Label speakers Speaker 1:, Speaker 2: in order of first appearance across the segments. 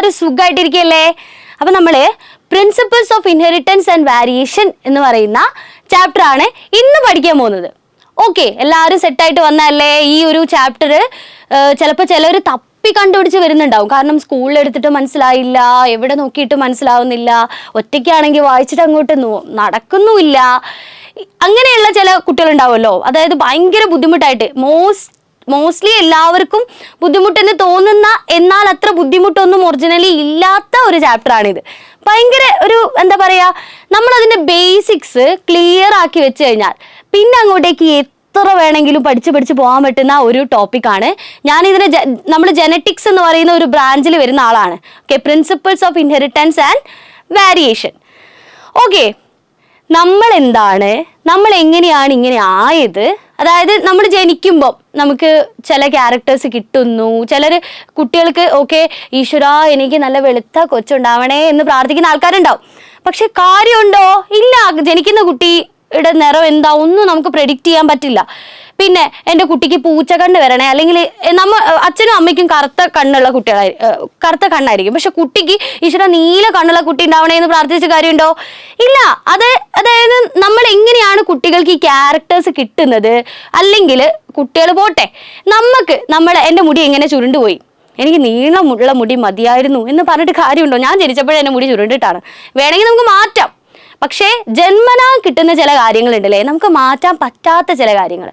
Speaker 1: എല്ലാവരും സുഖമായിട്ടിരിക്കല്ലേ? അപ്പൊ നമ്മള് principles of inheritance and variation എന്ന് പറയുന്ന ചാപ്റ്റർ ആണ് ഇന്ന് പഠിക്കാൻ പോകുന്നത്. ഓക്കെ, എല്ലാവരും സെറ്റായിട്ട് വന്നല്ലേ? ഈ ഒരു ചാപ്റ്റർ ചിലപ്പോൾ ചിലർ തപ്പി കണ്ടുപിടിച്ച് വരുന്നുണ്ടാവും. കാരണം സ്കൂളിൽ എടുത്തിട്ട് മനസ്സിലായില്ല, എവിടെ നോക്കിയിട്ട് മനസ്സിലാവുന്നില്ല, ഒറ്റയ്ക്കാണെങ്കിൽ വായിച്ചിട്ട് അങ്ങോട്ട് നടക്കുന്നുമില്ല. അങ്ങനെയുള്ള ചില കുട്ടികളുണ്ടാവുമല്ലോ, അതായത് ഭയങ്കര ബുദ്ധിമുട്ടായിട്ട് മോസ്റ്റ്ലി എല്ലാവർക്കും ബുദ്ധിമുട്ടെന്ന് തോന്നുന്ന, എന്നാൽ അത്ര ബുദ്ധിമുട്ടൊന്നും ഒറിജിനലി ഇല്ലാത്ത ഒരു ചാപ്റ്ററാണിത്. ഭയങ്കര ഒരു എന്താ പറയുക, നമ്മളതിൻ്റെ ബേസിക്സ് ക്ലിയർ ആക്കി വെച്ച് കഴിഞ്ഞാൽ പിന്നെ അങ്ങോട്ടേക്ക് എത്ര വേണമെങ്കിലും പഠിച്ച് പോകാൻ പറ്റുന്ന ഒരു ടോപ്പിക്കാണ്. ഞാനിതിനെ നമ്മൾ ജെനറ്റിക്സ് എന്ന് പറയുന്ന ഒരു ബ്രാഞ്ചിൽ വരുന്ന ആളാണ്. Okay, principles of inheritance and variation. Okay, നമ്മൾ എന്താണ്, നമ്മൾ എങ്ങനെയാണ് ഇങ്ങനെ ആയത്? അതായത് നമ്മൾ ജനിക്കുമ്പോൾ നമുക്ക് ചില ക്യാരക്ടേഴ്സ് കിട്ടുന്നു. കുട്ടികൾക്ക് ഓക്കെ, ഈശ്വരാ എനിക്ക് നല്ല വെളുത്ത കൊച്ചുണ്ടാവണേ എന്ന് പ്രാർത്ഥിക്കുന്ന ആൾക്കാരുണ്ടാവും. പക്ഷെ കാര്യമുണ്ടോ? ഇല്ല. ജനിക്കുന്ന കുട്ടിയുടെ നിറം എന്താ ഒന്നും നമുക്ക് പ്രെഡിക്റ്റ് ചെയ്യാൻ പറ്റില്ല. പിന്നെ എൻ്റെ കുട്ടിക്ക് പൂച്ചക്കണ്ണ് വരണേ, അല്ലെങ്കിൽ അച്ഛനും അമ്മയ്ക്കും കറുത്ത കണ്ണായിരിക്കും. പക്ഷെ കുട്ടിക്ക് ഈശ്വര നീല കണ്ണുള്ള കുട്ടി ഉണ്ടാവണേ എന്ന് പ്രാർത്ഥിച്ച കാര്യമുണ്ടോ? ഇല്ല. അതായത് നമ്മൾ എങ്ങനെയാണ് കുട്ടികൾക്ക് ഈ ക്യാരക്ടേഴ്സ് കിട്ടുന്നത്? അല്ലെങ്കിൽ കുട്ടികൾ പോട്ടെ, എൻ്റെ മുടി എങ്ങനെ ചുരുണ്ടുപോയി, എനിക്ക് നീളമുള്ള മുടി മതിയായിരുന്നു എന്ന് പറഞ്ഞിട്ട് കാര്യമുണ്ടോ? ഞാൻ ജനിച്ചപ്പോഴേ എൻ്റെ മുടി ചുരുണ്ടിട്ടാണ്. വേണമെങ്കിൽ നമുക്ക് മാറ്റാം. പക്ഷേ ജന്മനാ കിട്ടുന്ന ചില കാര്യങ്ങളുണ്ടല്ലേ, നമുക്ക് മാറ്റാൻ പറ്റാത്ത ചില കാര്യങ്ങൾ.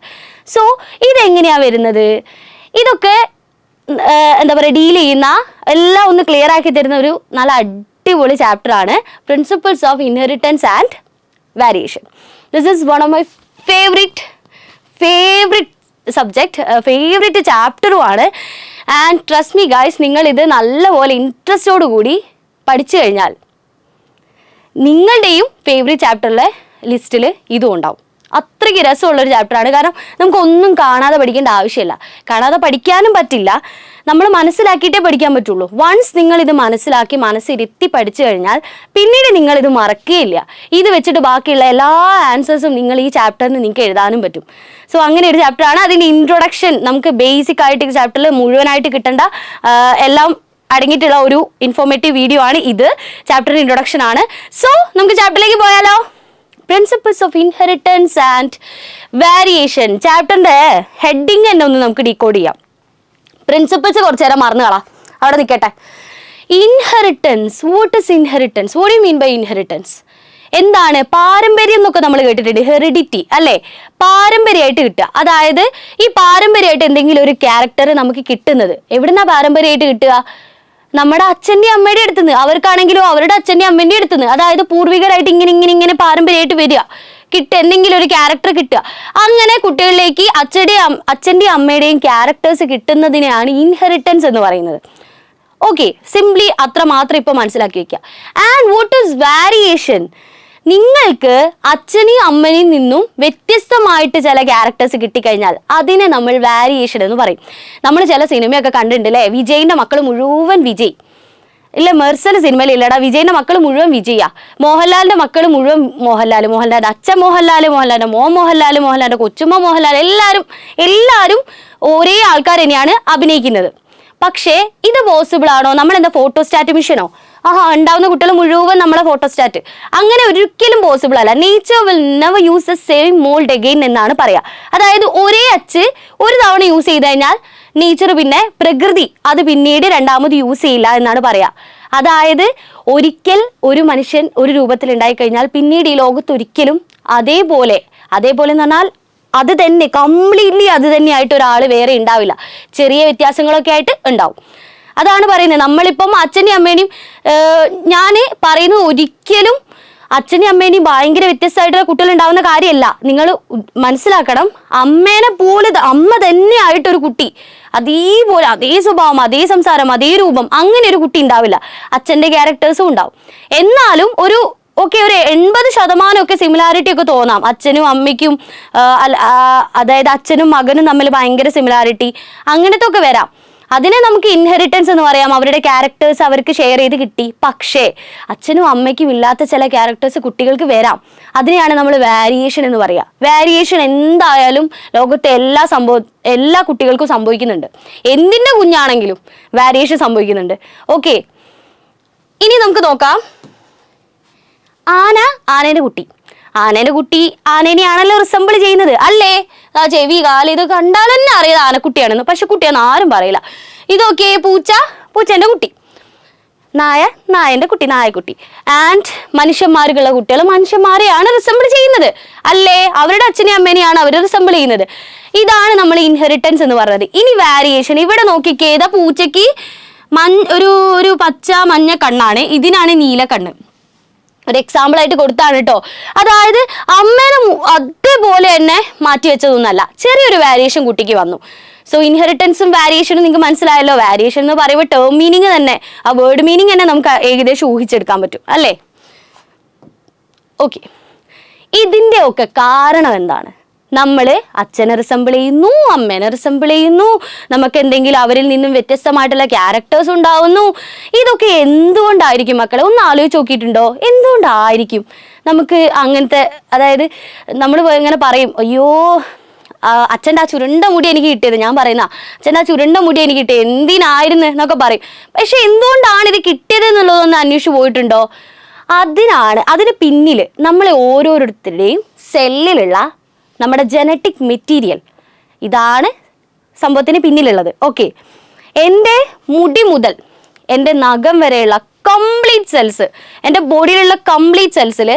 Speaker 1: സോ ഇതെങ്ങനെയാ വരുന്നത്? ഇതൊക്കെ എന്താ പറയുക, ഡീൽ ചെയ്യുന്ന എല്ലാം ഒന്ന് ക്ലിയർ ആക്കി തരുന്ന ഒരു നല്ല അടിപൊളി ചാപ്റ്റർ ആണ് principles of inheritance and variation. This is one of my favourite subject, favourite ചാപ്റ്ററുമാണ്. ആൻഡ് ട്രസ്റ്റ് മീ ഗൈസ്, നിങ്ങളിത് നല്ലപോലെ ഇൻട്രസ്റ്റോടു കൂടി പഠിച്ചു കഴിഞ്ഞാൽ നിങ്ങളുടെയും ഫേവറേറ്റ് ചാപ്റ്ററിലെ ലിസ്റ്റിൽ ഇതും ഉണ്ടാവും. അത്രയ്ക്ക് രസമുള്ളൊരു ചാപ്റ്ററാണ്. കാരണം നമുക്കൊന്നും കാണാതെ പഠിക്കേണ്ട ആവശ്യമില്ല. കാണാതെ പഠിക്കാനും പറ്റില്ല, നമ്മൾ മനസ്സിലാക്കിയിട്ടേ പഠിക്കാൻ പറ്റുള്ളൂ. വൺസ് നിങ്ങളിത് മനസ്സിലാക്കി മനസ്സിരുത്തി പഠിച്ചു കഴിഞ്ഞാൽ പിന്നീട് നിങ്ങളിത് മറക്കുകയില്ല. ഇത് വെച്ചിട്ട് ബാക്കിയുള്ള എല്ലാ ആൻസേഴ്സും നിങ്ങൾ ഈ ചാപ്റ്ററിന് നിങ്ങൾക്ക് എഴുതാനും പറ്റും. സോ അങ്ങനെ ഒരു ചാപ്റ്ററാണ്. അതിൻ്റെ ഇൻട്രൊഡക്ഷൻ നമുക്ക് ബേസിക് ആയിട്ട് ഈ ചാപ്റ്ററിൽ മുഴുവനായിട്ട് കിട്ടേണ്ട എല്ലാം അടങ്ങിയിട്ടുള്ള ഒരു ഇൻഫോർമേറ്റീവ് വീഡിയോ ആണ് ഇത്. ചാപ്റ്ററിന്റെ ഇൻട്രൊഡക്ഷൻ ആണ്. സോ നമുക്ക് ചാപ്റ്ററിലേക്ക് പോയാലോ? Principles of inheritance and variation. ചാപ്റ്ററിന്റെ ഹെഡിങ് തന്നെ ഒന്ന് നമുക്ക് ഡീകോഡ് ചെയ്യാം. പ്രിൻസിപ്പിൾസ് കുറച്ചു നേരം മറന്നു കളാം, അവിടെ നിൽക്കട്ടെ. Inheritance, what is inheritance? What you mean by inheritance? എന്താണ് പാരമ്പര്യം എന്നൊക്കെ നമ്മൾ കേട്ടിട്ടുണ്ട്, ഹെറിഡിറ്റി അല്ലേ? പാരമ്പര്യമായിട്ട് കിട്ടുക. അതായത് ഈ പാരമ്പര്യമായിട്ട് എന്തെങ്കിലും ഒരു ക്യാരക്ടർ നമുക്ക് കിട്ടുന്നത് എവിടുന്നാ പാരമ്പര്യമായിട്ട് കിട്ടുക? നമ്മുടെ അച്ഛൻ്റെ അമ്മയുടെ അടുത്തുനിന്ന്, അവർക്കാണെങ്കിലും അവരുടെ അച്ഛൻ്റെ അമ്മേൻ്റെ അടുത്തുനിന്ന്. അതായത് പൂർവികരായിട്ട് ഇങ്ങനെ പാരമ്പര്യമായിട്ട് വരിക, എന്തെങ്കിലും ഒരു ക്യാരക്ടർ കിട്ടുക. അങ്ങനെ കുട്ടികളിലേക്ക് അച്ഛൻ്റെ അമ്മയുടെയും ക്യാരക്ടേഴ്സ് കിട്ടുന്നതിനെയാണ് ഇൻഹെറിറ്റൻസ് എന്ന് പറയുന്നത്. ഓക്കെ, സിംപ്ലി അത്ര മാത്രം ഇപ്പൊ മനസ്സിലാക്കി വെക്കുക. And what is variation? നിങ്ങൾക്ക് അച്ഛനെയും അമ്മനെയും നിന്നും വ്യത്യസ്തമായിട്ട് ചില ക്യാരക്ടേഴ്സ് കിട്ടിക്കഴിഞ്ഞാൽ അതിനെ നമ്മൾ വാരിയേഷൻ എന്ന് പറയും. നമ്മൾ ചില സിനിമയൊക്കെ കണ്ടിട്ടുണ്ട് അല്ലേ? വിജയിന്റെ മക്കൾ മുഴുവൻ വിജയ്, ഇല്ല മെർസൽ സിനിമയിൽ ഇല്ലടാ, വിജയിന്റെ മക്കൾ മുഴുവൻ വിജയ, മോഹൻലാലിന്റെ മക്കൾ മുഴുവൻ മോഹൻലാലിന്റെ അച്ഛൻ മോഹൻലാലിന്റെ മോൻ മോഹൻലാലിന്റെ കൊച്ചുമ്മ മോഹൻലാൽ, എല്ലാവരും ഒരേ ആൾക്കാർ തന്നെയാണ് അഭിനയിക്കുന്നത്. പക്ഷേ ഇത് പോസിബിൾ ആണോ? നമ്മൾ എന്താ ഫോട്ടോസ്റ്റാറ്റ് മിഷനോ? ഉണ്ടാവുന്ന കുട്ടികൾ മുഴുവൻ നമ്മളെ ഫോട്ടോസ്റ്റാറ്റ്. അങ്ങനെ ഒരിക്കലും പോസിബിൾ അല്ല. Nature will never use the same mould again എന്നാണ് പറയുക. അതായത് ഒരേ അച്ച് ഒരു തവണ യൂസ് ചെയ്ത് കഴിഞ്ഞാൽ നേച്ചർ, പിന്നെ പ്രകൃതി അത് പിന്നീട് രണ്ടാമത് യൂസ് ചെയ്യില്ല എന്നാണ് പറയുക. അതായത് ഒരിക്കൽ ഒരു മനുഷ്യൻ ഒരു രൂപത്തിൽ ഉണ്ടായി കഴിഞ്ഞാൽ പിന്നീട് ഈ ലോകത്ത് ഒരിക്കലും അതേപോലെ എന്ന് പറഞ്ഞാൽ അത് തന്നെ കംപ്ലീറ്റ്ലി അത് തന്നെയായിട്ട് ഒരാൾ വേറെ ഉണ്ടാവില്ല. ചെറിയ വ്യത്യാസങ്ങളൊക്കെ ആയിട്ട് ഉണ്ടാവും. അതാണ് പറയുന്നത്. നമ്മളിപ്പം അച്ഛനെയും അമ്മേനെയും ഞാൻ പറയുന്നത് ഒരിക്കലും അച്ഛനെയും അമ്മേനെയും ഭയങ്കര വ്യത്യസ്തമായിട്ടുള്ള കുട്ടികൾ ഉണ്ടാവുന്ന കാര്യമല്ല. നിങ്ങൾ മനസ്സിലാക്കണം, അമ്മേനെ പോലെ അമ്മ തന്നെയായിട്ടൊരു കുട്ടി അതേപോലെ അതേ സ്വഭാവം, അതേ സംസാരം, അതേ രൂപം, അങ്ങനെ ഒരു കുട്ടി ഉണ്ടാവില്ല. അച്ഛൻ്റെ ക്യാരക്ടേഴ്സും ഉണ്ടാവും. എന്നാലും ഒരു 80% സിമിലാരിറ്റി ഒക്കെ തോന്നാം അച്ഛനും അമ്മയ്ക്കും. അതായത് അച്ഛനും മകനും തമ്മിൽ ഭയങ്കര സിമിലാരിറ്റി, അങ്ങനത്തെ ഒക്കെ വരാം. അതിനെ നമുക്ക് ഇൻഹെറിറ്റൻസ് എന്ന് പറയാം. അവരുടെ ക്യാരക്ടേഴ്സ് അവർക്ക് ഷെയർ ചെയ്ത് കിട്ടി. പക്ഷേ അച്ഛനും അമ്മയ്ക്കും ഇല്ലാത്ത ചില ക്യാരക്ടേഴ്സ് കുട്ടികൾക്ക് വരാം. അതിനെയാണ് നമ്മൾ വാരിയേഷൻ എന്ന് പറയുക. വാരിയേഷൻ എന്തായാലും ലോകത്തെ എല്ലാ കുട്ടികൾക്കും സംഭവിക്കുന്നുണ്ട്. എന്തിൻ്റെ കുഞ്ഞാണെങ്കിലും വാരിയേഷൻ സംഭവിക്കുന്നുണ്ട്. ഓക്കെ, ഇനി നമുക്ക് നോക്കാം ആനേന്റെ കുട്ടി. ആനേന്റെ കുട്ടി ആനേനെയാണല്ലോ റിസംബിൾ ചെയ്യുന്നത് അല്ലേ? ആ ചെവി കാല് ഇത് കണ്ടാൽ തന്നെ അറിയാം ആനക്കുട്ടിയാണെന്ന്. പക്ഷെ കുട്ടിയാന്ന് ആരും പറയില്ല. ഇതൊക്കെ പൂച്ചേന്റെ കുട്ടി. നായന്റെ കുട്ടി, നായക്കുട്ടി. ആൻഡ് മനുഷ്യന്മാർക്കുള്ള കുട്ടികൾ മനുഷ്യന്മാരെയാണ് റിസംബിൾ ചെയ്യുന്നത് അല്ലേ? അവരുടെ അച്ഛനെയും അമ്മേനെയാണ് അവർ റിസംബിൾ ചെയ്യുന്നത്. ഇതാണ് നമ്മൾ ഇൻഹെറിറ്റൻസ് എന്ന് പറയുന്നത്. ഇനി വാരിയേഷൻ ഇവിടെ നോക്കിക്കേ. ഏതാ പൂച്ചയ്ക്ക് ഒരു പച്ച മഞ്ഞ കണ്ണാണ്, ഇതിനാണ് നീല കണ്ണ്. ഒരു എക്സാമ്പിൾ ആയിട്ട് കൊടുത്താണ് കേട്ടോ. അതായത് അമ്മേനെ അതേപോലെ തന്നെ മാറ്റി വെച്ചതൊന്നല്ല, ചെറിയൊരു വാരിയേഷൻ കുട്ടിക്ക് വന്നു. സോ ഇൻഹെറിറ്റൻസും വാരിയേഷനും നിങ്ങൾക്ക് മനസ്സിലായല്ലോ. വാരിയേഷൻ എന്ന് പറയുമ്പോൾ ടേം മീനിങ് തന്നെ, ആ വേർഡ് മീനിങ് തന്നെ നമുക്ക് ഏകദേശം ഊഹിച്ചെടുക്കാൻ പറ്റും അല്ലേ? ഓക്കെ, ഇതിൻ്റെ ഒക്കെ കാരണം എന്താണ്? നമ്മൾ അച്ഛനെ റിസംബിൾ ചെയ്യുന്നു, അമ്മേനെ റിസംബിൾ ചെയ്യുന്നു, നമുക്ക് എന്തെങ്കിലും അവരിൽ നിന്നും വ്യത്യസ്തമായിട്ടുള്ള ക്യാരക്ടേഴ്സ് ഉണ്ടാവുന്നു. ഇതൊക്കെ എന്തുകൊണ്ടായിരിക്കും മക്കളെ? ഒന്ന് ആലോചിച്ച് നോക്കിയിട്ടുണ്ടോ? എന്തുകൊണ്ടായിരിക്കും നമുക്ക് അങ്ങനത്തെ? അതായത് നമ്മൾ ഇങ്ങനെ പറയും, അയ്യോ അച്ഛൻ്റെ ആ ചുരുണ്ട മുടി എനിക്ക് കിട്ടിയത്, ഞാൻ പറയുന്ന അച്ഛൻ്റെ ആ ചുരുണ്ട മുടി എനിക്ക് കിട്ടിയത് എന്തിനായിരുന്നു എന്നൊക്കെ പറയും. പക്ഷെ എന്തുകൊണ്ടാണ് ഇത് കിട്ടിയത് എന്നുള്ളതൊന്ന് അന്വേഷിച്ച് പോയിട്ടുണ്ടോ? അതിന് പിന്നിൽ നമ്മളെ ഓരോരുത്തരുടെയും സെല്ലിലുള്ള നമ്മുടെ ജനറ്റിക് മെറ്റീരിയൽ, ഇതാണ് സംഭവത്തിന് പിന്നിലുള്ളത്. ഓക്കെ, എൻ്റെ മുടി മുതൽ എൻ്റെ നഖം വരെയുള്ള കംപ്ലീറ്റ് സെൽസ്, എൻ്റെ ബോഡിയിലുള്ള കംപ്ലീറ്റ് സെൽസിൽ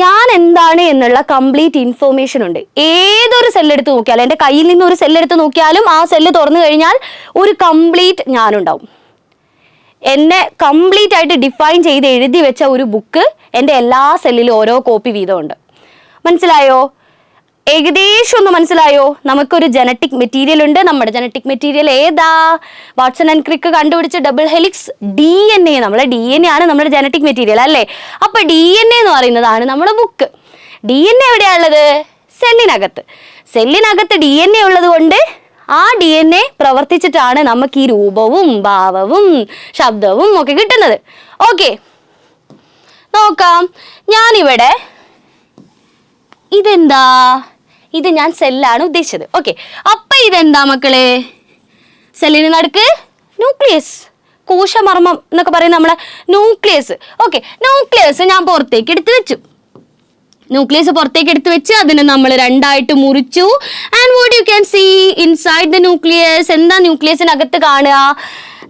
Speaker 1: ഞാൻ എന്താണ് എന്നുള്ള കംപ്ലീറ്റ് ഇൻഫോർമേഷൻ ഉണ്ട്. ഏതൊരു സെല്ലെടുത്ത് നോക്കിയാലും, എൻ്റെ കയ്യിൽ നിന്ന് ഒരു സെല്ലെടുത്ത് നോക്കിയാലും ആ സെല്ല് തുറന്നു കഴിഞ്ഞാൽ ഒരു കംപ്ലീറ്റ് ഞാനുണ്ടാവും. എന്നെ കംപ്ലീറ്റ് ആയിട്ട് ഡിഫൈൻ ചെയ്ത് എഴുതി വെച്ച ഒരു ബുക്ക് എൻ്റെ എല്ലാ സെല്ലിലും ഓരോ കോപ്പി വീതമുണ്ട്. മനസ്സിലായോ? ഏകദേശം ഒന്ന് മനസ്സിലായോ? നമുക്കൊരു ജനറ്റിക് മെറ്റീരിയൽ ഉണ്ട്. നമ്മുടെ ജനറ്റിക് മെറ്റീരിയൽ ഏതാ? വാട്സൺ ആൻഡ് ക്രിക്ക് കണ്ടുപിടിച്ച ഡബിൾ ഹെലിക്സ് DNA. നമ്മളെ DNA ആണ് നമ്മുടെ ജനറ്റിക് മെറ്റീരിയൽ അല്ലേ? അപ്പൊ DNA എന്ന് പറയുന്നതാണ് നമ്മുടെ ബുക്ക്. DNA എവിടെയാ ഉള്ളത്? സെല്ലിനകത്ത്. സെല്ലിനകത്ത് DNA ഉള്ളത് കൊണ്ട് ആ DNA പ്രവർത്തിച്ചിട്ടാണ് നമുക്ക് ഈ രൂപവും ഭാവവും ശബ്ദവും ഒക്കെ കിട്ടുന്നത്. ഓക്കെ, നോക്കാം. ഞാനിവിടെ ഇതെന്താ? ഇത് ഞാൻ സെല്ലാണ് ഉദ്ദേശിച്ചത്. ഓക്കെ, അപ്പൊ ഇതെന്താ മക്കളെ? സെല്ലിന് നടുക്ക് ന്യൂക്ലിയസ്, കോശമർമ്മം എന്നൊക്കെ പറയുന്ന നമ്മളെ ന്യൂക്ലിയസ്. ഓക്കെ, ന്യൂക്ലിയസ് ഞാൻ പുറത്തേക്ക് എടുത്ത് വെച്ചു. ന്യൂക്ലിയസ് പുറത്തേക്ക് എടുത്ത് വെച്ച് അതിനെ നമ്മൾ രണ്ടായിട്ട് മുറിച്ചു. And what you can see inside the nucleus? എന്താ ന്യൂക്ലിയസിനകത്ത് കാണുക?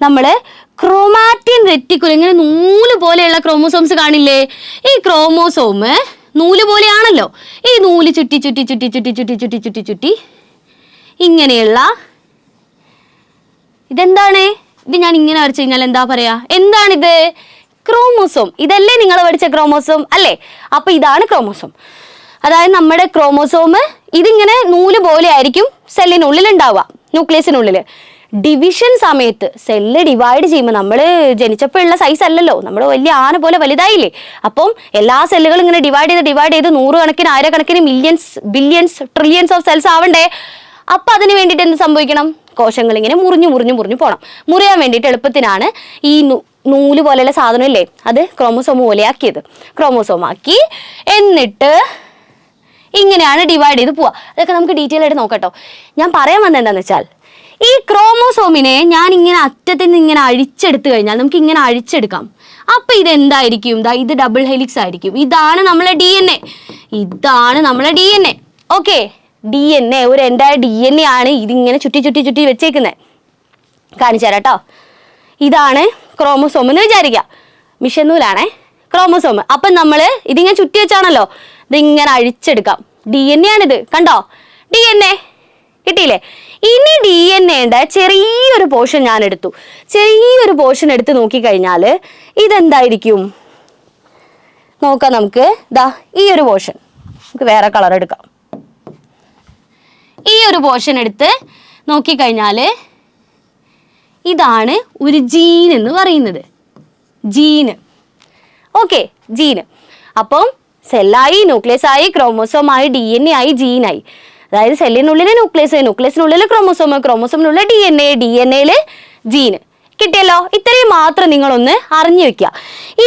Speaker 1: നമ്മള് ക്രോമാറ്റിൻ റെറ്റിക്കുലം, ഇങ്ങനെ നൂല് പോലെയുള്ള ക്രോമോസോംസ് കാണില്ലേ? ഈ ക്രോമോസോം നൂല് പോലെയാണല്ലോ. ഈ നൂല് ചുറ്റി ചുറ്റി ചുറ്റി ചുറ്റി ചുറ്റി ചുറ്റി ചുറ്റി ചുറ്റി ഇങ്ങനെയുള്ള ഇതെന്താണ്? ഇത് ഞാൻ ഇങ്ങനെ വരച്ചു കഴിഞ്ഞാൽ എന്താ പറയാ? എന്താണിത്? ക്രോമോസോം. ഇതല്ലേ നിങ്ങൾ പഠിച്ച ക്രോമോസോം അല്ലേ? അപ്പൊ ഇതാണ് ക്രോമോസോം. അതായത് നമ്മുടെ ക്രോമോസോം ഇതിങ്ങനെ നൂല് പോലെ ആയിരിക്കും സെല്ലിനുള്ളിൽ ഉണ്ടാവുക, ന്യൂക്ലിയസിനുള്ളിൽ. ഡിവിഷൻ സമയത്ത് സെല്ല് ഡിവൈഡ് ചെയ്യുമ്പോൾ നമ്മൾ ജനിച്ചപ്പോൾ ഉള്ള സൈസ് അല്ലല്ലോ, നമ്മൾ വലിയ ആന പോലെ വലുതായില്ലേ. അപ്പം എല്ലാ സെല്ലുകളും ഇങ്ങനെ ഡിവൈഡ് ചെയ്ത് 100 കണക്കിന് 1000 കണക്കിന് millions billions trillions of cells ആവണ്ടേ? അപ്പൊ അതിന് വേണ്ടിയിട്ട് എന്ത് സംഭവിക്കണം? കോശങ്ങൾ ഇങ്ങനെ മുറിഞ്ഞു പോകണം. മുറിയാൻ വേണ്ടിയിട്ട് എളുപ്പത്തിനാണ് ഈ നൂല് പോലെയുള്ള സാധനം ഇല്ലേ, അത് ക്രോമോസോം പോലെയാക്കിയത്. ക്രോമോസോം ആക്കി എന്നിട്ട് ഇങ്ങനെയാണ് ഡിവൈഡ് ചെയ്ത് പോവുക. അതൊക്കെ നമുക്ക് ഡീറ്റെയിൽ ആയിട്ട് നോക്കട്ടോ. ഞാൻ പറയാൻ വന്നത് എന്താണെന്ന് വെച്ചാൽ, ഈ ക്രോമോസോമിനെ ഞാൻ ഇങ്ങനെ അറ്റത്തിൽ നിന്ന് ഇങ്ങനെ അഴിച്ചെടുത്തു കഴിഞ്ഞാൽ നമുക്ക് ഇങ്ങനെ അഴിച്ചെടുക്കാം. അപ്പൊ ഇതെന്തായിരിക്കും? ഇത് ഡബിൾ ഹെലിക്സ് ആയിരിക്കും. ഇതാണ് നമ്മളെ DNA. ഇതാണ് നമ്മളെ DNA. ഓക്കെ, DNA ഒരു എൻ്റയർ DNA ആണ് ഇതിങ്ങനെ ചുറ്റി ചുറ്റി ചുറ്റി വെച്ചേക്കുന്നത്. കാണിച്ചു തരാം കേട്ടോ. ഇതാണ് ക്രോമോസോം എന്ന് വിചാരിക്കുക. മിഷന്നൂലാണേ ക്രോമോസോം. അപ്പം നമ്മൾ ഇതിങ്ങനെ ചുറ്റി വെച്ചാണല്ലോ ഇതിങ്ങനെ അഴിച്ചെടുക്കാം. DNA ആണിത്, കണ്ടോ? DNA കിട്ടിയില്ലേ? ഇനി DNA ചെറിയൊരു പോർഷൻ ഞാൻ എടുത്തു. ചെറിയൊരു പോർഷൻ എടുത്ത് നോക്കിക്കഴിഞ്ഞാൽ ഇതെന്തായിരിക്കും നോക്കാം നമുക്ക്. ഈ ഒരു പോർഷൻ നമുക്ക് വേറെ കളർ എടുക്കാം. ഈ ഒരു പോർഷൻ എടുത്ത് നോക്കിക്കഴിഞ്ഞാൽ ഇതാണ് ഒരു ജീൻ എന്ന് പറയുന്നത്. ജീന്. ഓക്കെ, ജീന്. അപ്പം സെല്ലായി, ന്യൂക്ലിയസ് ആയി, ക്രോമോസോം ആയി, DNA ആയി, ജീനായി. അതായത് സെല്ലിനുള്ളിൽ ന്യൂക്ലിയസ്, ന്യൂക്ലിയസിനുള്ളിൽ ക്രോമോസോം, ക്രോമോസോമിനുള്ളിൽ DNA, DNAയിൽ ജീന്. കിട്ടിയല്ലോ. ഇത്രയും മാത്രം നിങ്ങളൊന്ന് അറിഞ്ഞു വെക്കുക.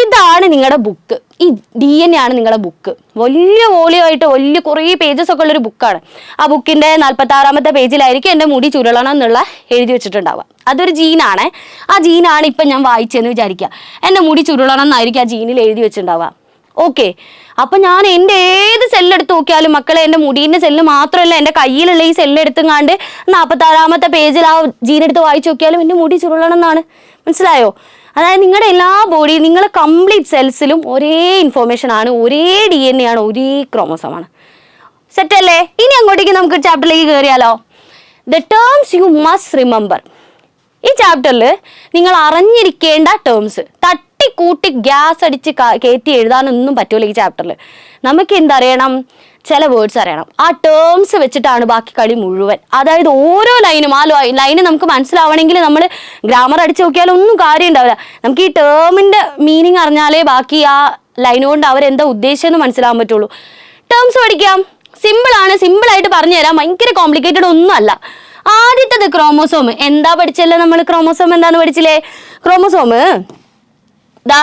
Speaker 1: ഇതാണ് നിങ്ങളുടെ ബുക്ക്. ഈ DNA ആണ് നിങ്ങളുടെ ബുക്ക്. വലിയ വോളിയമായിട്ട് വലിയ കുറേ പേജസ് ഒക്കെ ഉള്ളൊരു ബുക്കാണ്. ആ ബുക്കിന്റെ 46ാമത്തെ പേജിലായിരിക്കും എൻ്റെ മുടി ചുരുളണം എന്നുള്ള എഴുതി വെച്ചിട്ടുണ്ടാവുക. അതൊരു ജീനാണ്. ആ ജീനാണ് ഇപ്പം ഞാൻ വായിച്ചെന്ന് വിചാരിക്കുക. എൻ്റെ മുടി ചുരുളണം എന്നായിരിക്കും ആ ജീനിൽ എഴുതി വെച്ചിട്ടുണ്ടാവുക. ഓക്കെ, അപ്പൊ ഞാൻ എൻ്റെ ഏത് സെല്ലെടുത്ത് നോക്കിയാലും മക്കളെ, എൻ്റെ മുടീൻ്റെ സെല്ല് മാത്രമല്ല, എൻ്റെ കയ്യിലുള്ള ഈ സെല്ലെടുത്തുങ്ങാണ്ട് 46ാമത്തെ പേജിൽ ആ ജീനെടുത്ത് വായിച്ചു നോക്കിയാലും എൻ്റെ മുടി ചുരുളണം എന്നാണ്. മനസ്സിലായോ? അതായത് നിങ്ങളുടെ എല്ലാ ബോഡി, നിങ്ങളുടെ കംപ്ലീറ്റ് സെൽസിലും ഒരേ ഇൻഫോർമേഷൻ ആണ്, ഒരേ DNA ആണ്, ഒരേ ക്രോമോസോമാണ്. സെറ്റ് അല്ലേ? ഇനി അങ്ങോട്ടേക്ക് നമുക്ക് ചാപ്റ്ററിലേക്ക് കയറിയാലോ. The terms you must remember. ഈ ചാപ്റ്ററിൽ നിങ്ങൾ അറിഞ്ഞിരിക്കേണ്ട ടേംസ് കൂട്ടി ഗ്യാസ് അടിച്ച് കയറ്റി എഴുതാനൊന്നും പറ്റൂല. ഈ ചാപ്റ്ററിൽ നമുക്ക് എന്തറിയണം? ചില വേർഡ്സ് അറിയണം. ആ ടേംസ് വെച്ചിട്ടാണ് ബാക്കി കളി മുഴുവൻ. അതായത് ഓരോ ലൈനും, ആ ലൈന് നമുക്ക് മനസ്സിലാവണമെങ്കിൽ നമ്മൾ ഗ്രാമർ അടിച്ച് നോക്കിയാലും ഒന്നും കാര്യം ഉണ്ടാവില്ല. നമുക്ക് ഈ ടേമിൻ്റെ മീനിങ് അറിഞ്ഞാലേ ബാക്കി ആ ലൈൻ കൊണ്ട് അവരെന്താ ഉദ്ദേശിച്ചെന്ന് മനസ്സിലാവാൻ പറ്റുള്ളൂ. ടേംസ് പഠിക്കാം, സിമ്പിളാണ്, സിമ്പിളായിട്ട് പറഞ്ഞു തരാം, ഭയങ്കര കോംപ്ലിക്കേറ്റഡ് ഒന്നും അല്ല. ആദ്യത്തേത് ക്രോമോസോം. എന്താ പഠിച്ചല്ലേ നമ്മൾ? ക്രോമോസോം എന്താന്ന് പഠിച്ചില്ലേ? ക്രോമോസോം ദാ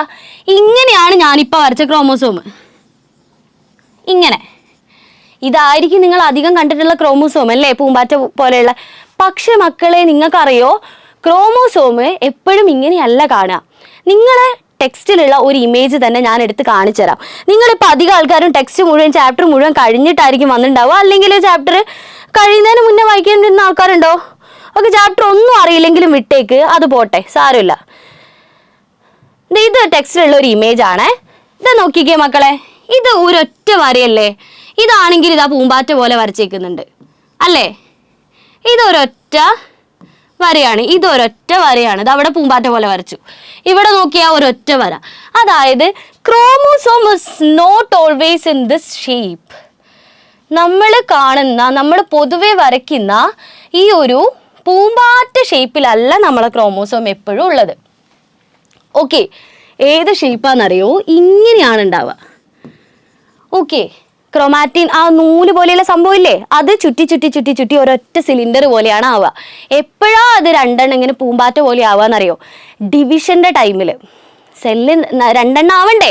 Speaker 1: ഇങ്ങനെയാണ് ഞാനിപ്പോൾ വരച്ച ക്രോമോസോം. ഇങ്ങനെ ഇതായിരിക്കും നിങ്ങൾ അധികം കണ്ടിട്ടുള്ള ക്രോമോസോം അല്ലേ, പൂമ്പാറ്റ പോലെയുള്ള. പക്ഷെ മക്കളെ, നിങ്ങൾക്കറിയോ ക്രോമോസോം എപ്പോഴും ഇങ്ങനെയല്ല കാണുക. നിങ്ങളെ ടെക്സ്റ്റിലുള്ള ഒരു ഇമേജ് തന്നെ ഞാൻ എടുത്ത് കാണിച്ചു തരാം. നിങ്ങളിപ്പോൾ അധികം ആൾക്കാരും ടെക്സ്റ്റ് മുഴുവൻ, ചാപ്റ്റർ മുഴുവൻ കഴിഞ്ഞിട്ടായിരിക്കും വന്നിട്ടുണ്ടാവുക. അല്ലെങ്കിൽ ചാപ്റ്റർ കഴിയുന്നതിന് മുന്നേ വായിക്കേണ്ടിരുന്ന ആൾക്കാരുണ്ടോ? ഓക്കെ, ചാപ്റ്റർ ഒന്നും അറിയില്ലെങ്കിലും വിട്ടേക്ക്, അത് പോട്ടെ, സാരമില്ല. ഇത് ടെക്സ്റ്റിലുള്ള ഒരു ഇമേജ് ആണ്. ഇത് നോക്കിക്കേ മക്കളെ, ഇത് ഒരൊറ്റ വരയല്ലേ? ഇതാണെങ്കിൽ ഇതാ പൂമ്പാറ്റ പോലെ വരച്ചേക്കുന്നുണ്ട് അല്ലേ? ഇതൊരൊറ്റ വരയാണ്, ഇതൊരൊറ്റ വരയാണ്. ഇത് അവിടെ പൂമ്പാറ്റ പോലെ വരച്ചു. ഇവിടെ നോക്കിയാൽ ഒരൊറ്റ വര. അതായത് chromosome is not always in this shape. നമ്മൾ കാണുന്ന, നമ്മൾ പൊതുവെ വരയ്ക്കുന്ന ഈ ഒരു പൂമ്പാറ്റ ഷേപ്പിലല്ല നമ്മളെ ക്രോമോസോം എപ്പോഴും ഉള്ളത്. ഓക്കെ, ഏത് ഷേപ്പാണെന്നറിയോ? ഇങ്ങനെയാണ് ഉണ്ടാവുക. ഓക്കെ, ക്രോമാറ്റിൻ, ആ നൂല് പോലെയുള്ള സംഭവം ഇല്ലേ, അത് ചുറ്റി ചുറ്റി ചുറ്റി ചുറ്റി ഒരൊറ്റ സിലിണ്ടർ പോലെയാണ് ആവുക. എപ്പോഴാ അത് രണ്ടെണ്ണം ഇങ്ങനെ പൂമ്പാറ്റ പോലെ ആവുകയെന്നറിയോ? ഡിവിഷൻ്റെ ടൈമിൽ. സെല്ല് രണ്ടെണ്ണം ആവണ്ടേ?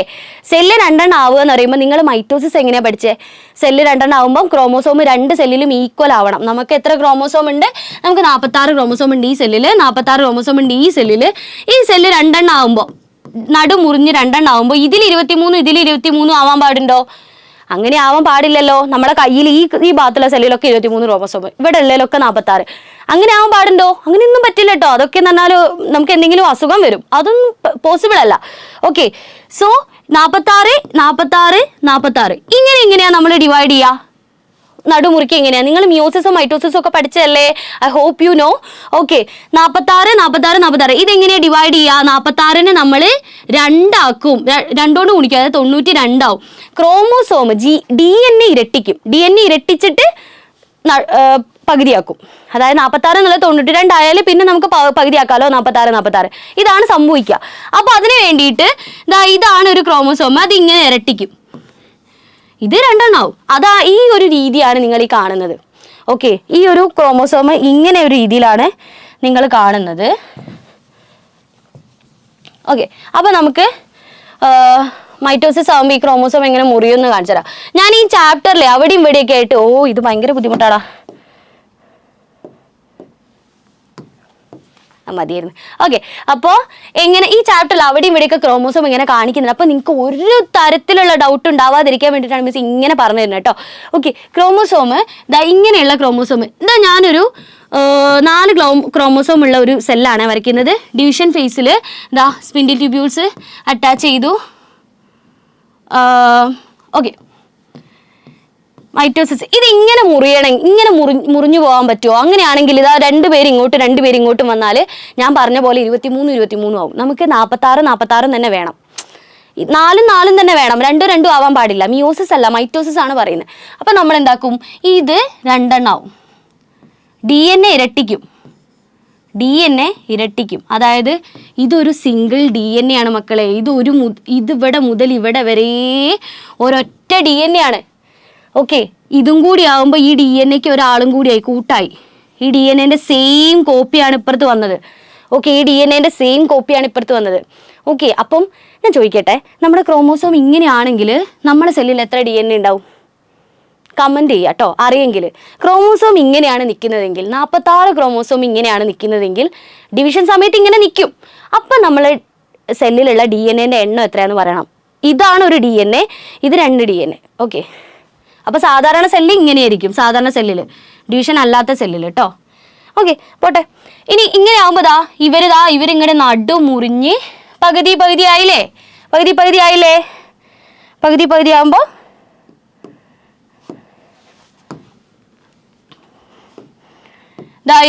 Speaker 1: സെല്ല് രണ്ടെണ്ണം ആവുക എന്ന് പറയുമ്പോൾ നിങ്ങൾ മൈറ്റോസിസ് എങ്ങനെയാണ് പഠിച്ചേ? സെല്ല് രണ്ടെണ്ണം ആവുമ്പം ക്രോമോസോം 2 സെല്ലിലും ഈക്വൽ ആവണം. നമുക്ക് എത്ര ക്രോമോസോം ഉണ്ട്? നമുക്ക് 46 ക്രോമോസോം ഉണ്ട് ഈ സെല്ലിൽ, 46 ക്രോമോസോം ഉണ്ട് ഈ സെല്ലിൽ. ഈ സെല്ല് രണ്ടെണ്ണം ആവുമ്പോൾ, നടു മുറിഞ്ഞ് രണ്ടെണ്ണം ആവുമ്പോൾ ഇതിൽ 23 ഇതിൽ 23 ആവാൻ പാടുണ്ടോ? അങ്ങനെ ആവാൻ പാടില്ലല്ലോ. നമ്മുടെ കയ്യിൽ ഈ ഭാഗത്തുള്ള സെല്ലിലൊക്കെ 23 ക്രോമോസോം, ഇവിടെ ഉള്ളതിലൊക്കെ 46. അങ്ങനെ ആവാൻ പാടുണ്ടോ? അങ്ങനെയൊന്നും പറ്റില്ല കേട്ടോ. അതൊക്കെ എന്ന് പറഞ്ഞാൽ നമുക്ക് എന്തെങ്കിലും അസുഖം വരും, അതൊന്നും പോസിബിൾ അല്ല. ഓക്കെ, സോ 46 46 46 ഇങ്ങനെയാണ് നമ്മൾ ഡിവൈഡ് ചെയ്യുക. നടുമുറിക്ക് എങ്ങനെയാണ്? നിങ്ങൾ മിയോസിസും മൈറ്റോസിസും ഒക്കെ പഠിച്ചല്ലേ? I hope you know. Okay, 46 46 46 ഇതെങ്ങനെയാണ് ഡിവൈഡ് ചെയ്യുക? 46നെ നമ്മൾ 2 ആക്കും, 2 കൊണ്ട് ഗുണിക്കും, അതായത് 92 ആവും. Chromosome DNA ഇരട്ടിക്കും. DNA ഇരട്ടിച്ചിട്ട് പകുതിയാക്കും. അതായത് 46 എന്നുള്ളത് 92 ആയാലും പിന്നെ നമുക്ക് പകുതിയാക്കാമല്ലോ. 46 46 ഇതാണ് സംഭവിക്കുക. അപ്പോൾ അതിന് വേണ്ടിയിട്ട് ഇതാണ് ഒരു ക്രോമോസോം, അത് ഇങ്ങനെ ഇരട്ടിക്കും. ഇത് 2 ആവും. അതാ ഈ ഒരു രീതിയാണ് നിങ്ങൾ ഈ കാണുന്നത്. ഓക്കെ, ഈ ഒരു ക്രോമോസോം ഇങ്ങനെ ഒരു രീതിയിലാണ് നിങ്ങൾ കാണുന്നത്. ഓക്കെ, അപ്പോൾ നമുക്ക് മൈറ്റോസിസ് ആകുമ്പോൾ ഈ ക്രോമോസോം എങ്ങനെ മുറിയുമെന്ന് കാണിച്ചു തരാം. ഞാൻ ഈ ചാപ്റ്ററിൽ അവിടെയും ഇവിടെയൊക്കെ ആയിട്ട് ഇത് ഭയങ്കര ബുദ്ധിമുട്ടാടാ, മതിയായിരുന്നു. ഓക്കെ, അപ്പോൾ എങ്ങനെ ഈ ചാപ്റ്ററിൽ അവിടെയും ഇവിടെയൊക്കെ ക്രോമോസോം ഇങ്ങനെ കാണിക്കുന്നുണ്ട്. അപ്പോൾ നിങ്ങൾക്ക് ഒരു തരത്തിലുള്ള ഡൗട്ട് ഉണ്ടാവാതിരിക്കാൻ വേണ്ടിയിട്ടാണ് മിസ് ഇങ്ങനെ പറഞ്ഞു തരുന്നത് കേട്ടോ. ഓക്കെ, ക്രോമോസോം ഇങ്ങനെയുള്ള ക്രോമോസോം ഞാനൊരു 4 ക്രോമോസോം ഉള്ള ഒരു സെല്ലാണ് വരയ്ക്കുന്നത്. ഡിവിഷൻ ഫേസിൽ സ്പിൻഡിൽ ട്യൂബ്യൂൾസ് അറ്റാച്ച് ചെയ്തു. ഓക്കെ, മൈറ്റോസിസ് ഇത് ഇങ്ങനെ മുറിയണം, ഇങ്ങനെ മുറിഞ്ഞു പോകാൻ പറ്റുമോ? അങ്ങനെയാണെങ്കിൽ 2 പേര് ഇങ്ങോട്ടും 2 പേര് ഇങ്ങോട്ടും വന്നാൽ ഞാൻ പറഞ്ഞ പോലെ 23 23 ആവും. നമുക്ക് 46 46 തന്നെ വേണം, 4 4 തന്നെ വേണം, 2 2 ആവാൻ പാടില്ല. മിയോസിസ് അല്ല, മൈറ്റോസിസ് ആണ് പറയുന്നത്. അപ്പം നമ്മൾ എന്താക്കും? ഇത് 2 ആവും. DNA ഇരട്ടിക്കും, DNA ഇരട്ടിക്കും. അതായത് ഇതൊരു സിംഗിൾ DNA ആണ് മക്കളെ. ഇതിവിടെ മുതൽ ഇവിടെ വരെ ഒരൊറ്റ DNA ആണ്. ഓക്കെ, ഇതും കൂടി ആകുമ്പോൾ ഈ DNA ഒരാളും കൂടിയായി, കൂട്ടായി. ഈ DNA സെയിം കോപ്പിയാണ് ഇപ്പുറത്ത് വന്നത്. ഓക്കെ, ഈ DNA സെയിം കോപ്പിയാണ് ഇപ്പുറത്ത് വന്നത്. ഓക്കെ, അപ്പം ഞാൻ ചോദിക്കട്ടെ, നമ്മുടെ ക്രോമോസോം ഇങ്ങനെയാണെങ്കിൽ നമ്മുടെ സെല്ലിൽ എത്ര DNA ഉണ്ടാവും? കമൻറ്റ് ചെയ്യുക കേട്ടോ, അറിയെങ്കിൽ. ക്രോമോസോം ഇങ്ങനെയാണ് നിൽക്കുന്നതെങ്കിൽ, 46 ക്രോമോസോം ഇങ്ങനെയാണ് നിൽക്കുന്നതെങ്കിൽ ഡിവിഷൻ സമയത്ത് ഇങ്ങനെ നിൽക്കും. അപ്പം നമ്മൾ സെല്ലിലുള്ള DNA എണ്ണം എത്രയാണെന്ന് പറയണം. ഇതാണ് ഒരു DNA, ഇത് 2 DNA. ഓക്കെ, അപ്പോൾ സാധാരണ സെല്ല് ഇങ്ങനെയായിരിക്കും, സാധാരണ സെല്ലിൽ, ഡിവിഷൻ അല്ലാത്ത സെല്ലിൽ കേട്ടോ. ഓക്കെ, പോട്ടെ. ഇനി ഇങ്ങനെ ആകുമ്പോൾ ഇവരിങ്ങനെ നടു മുറിഞ്ഞ് പകുതി ആയില്ലേ? പകുതി ആകുമ്പോൾ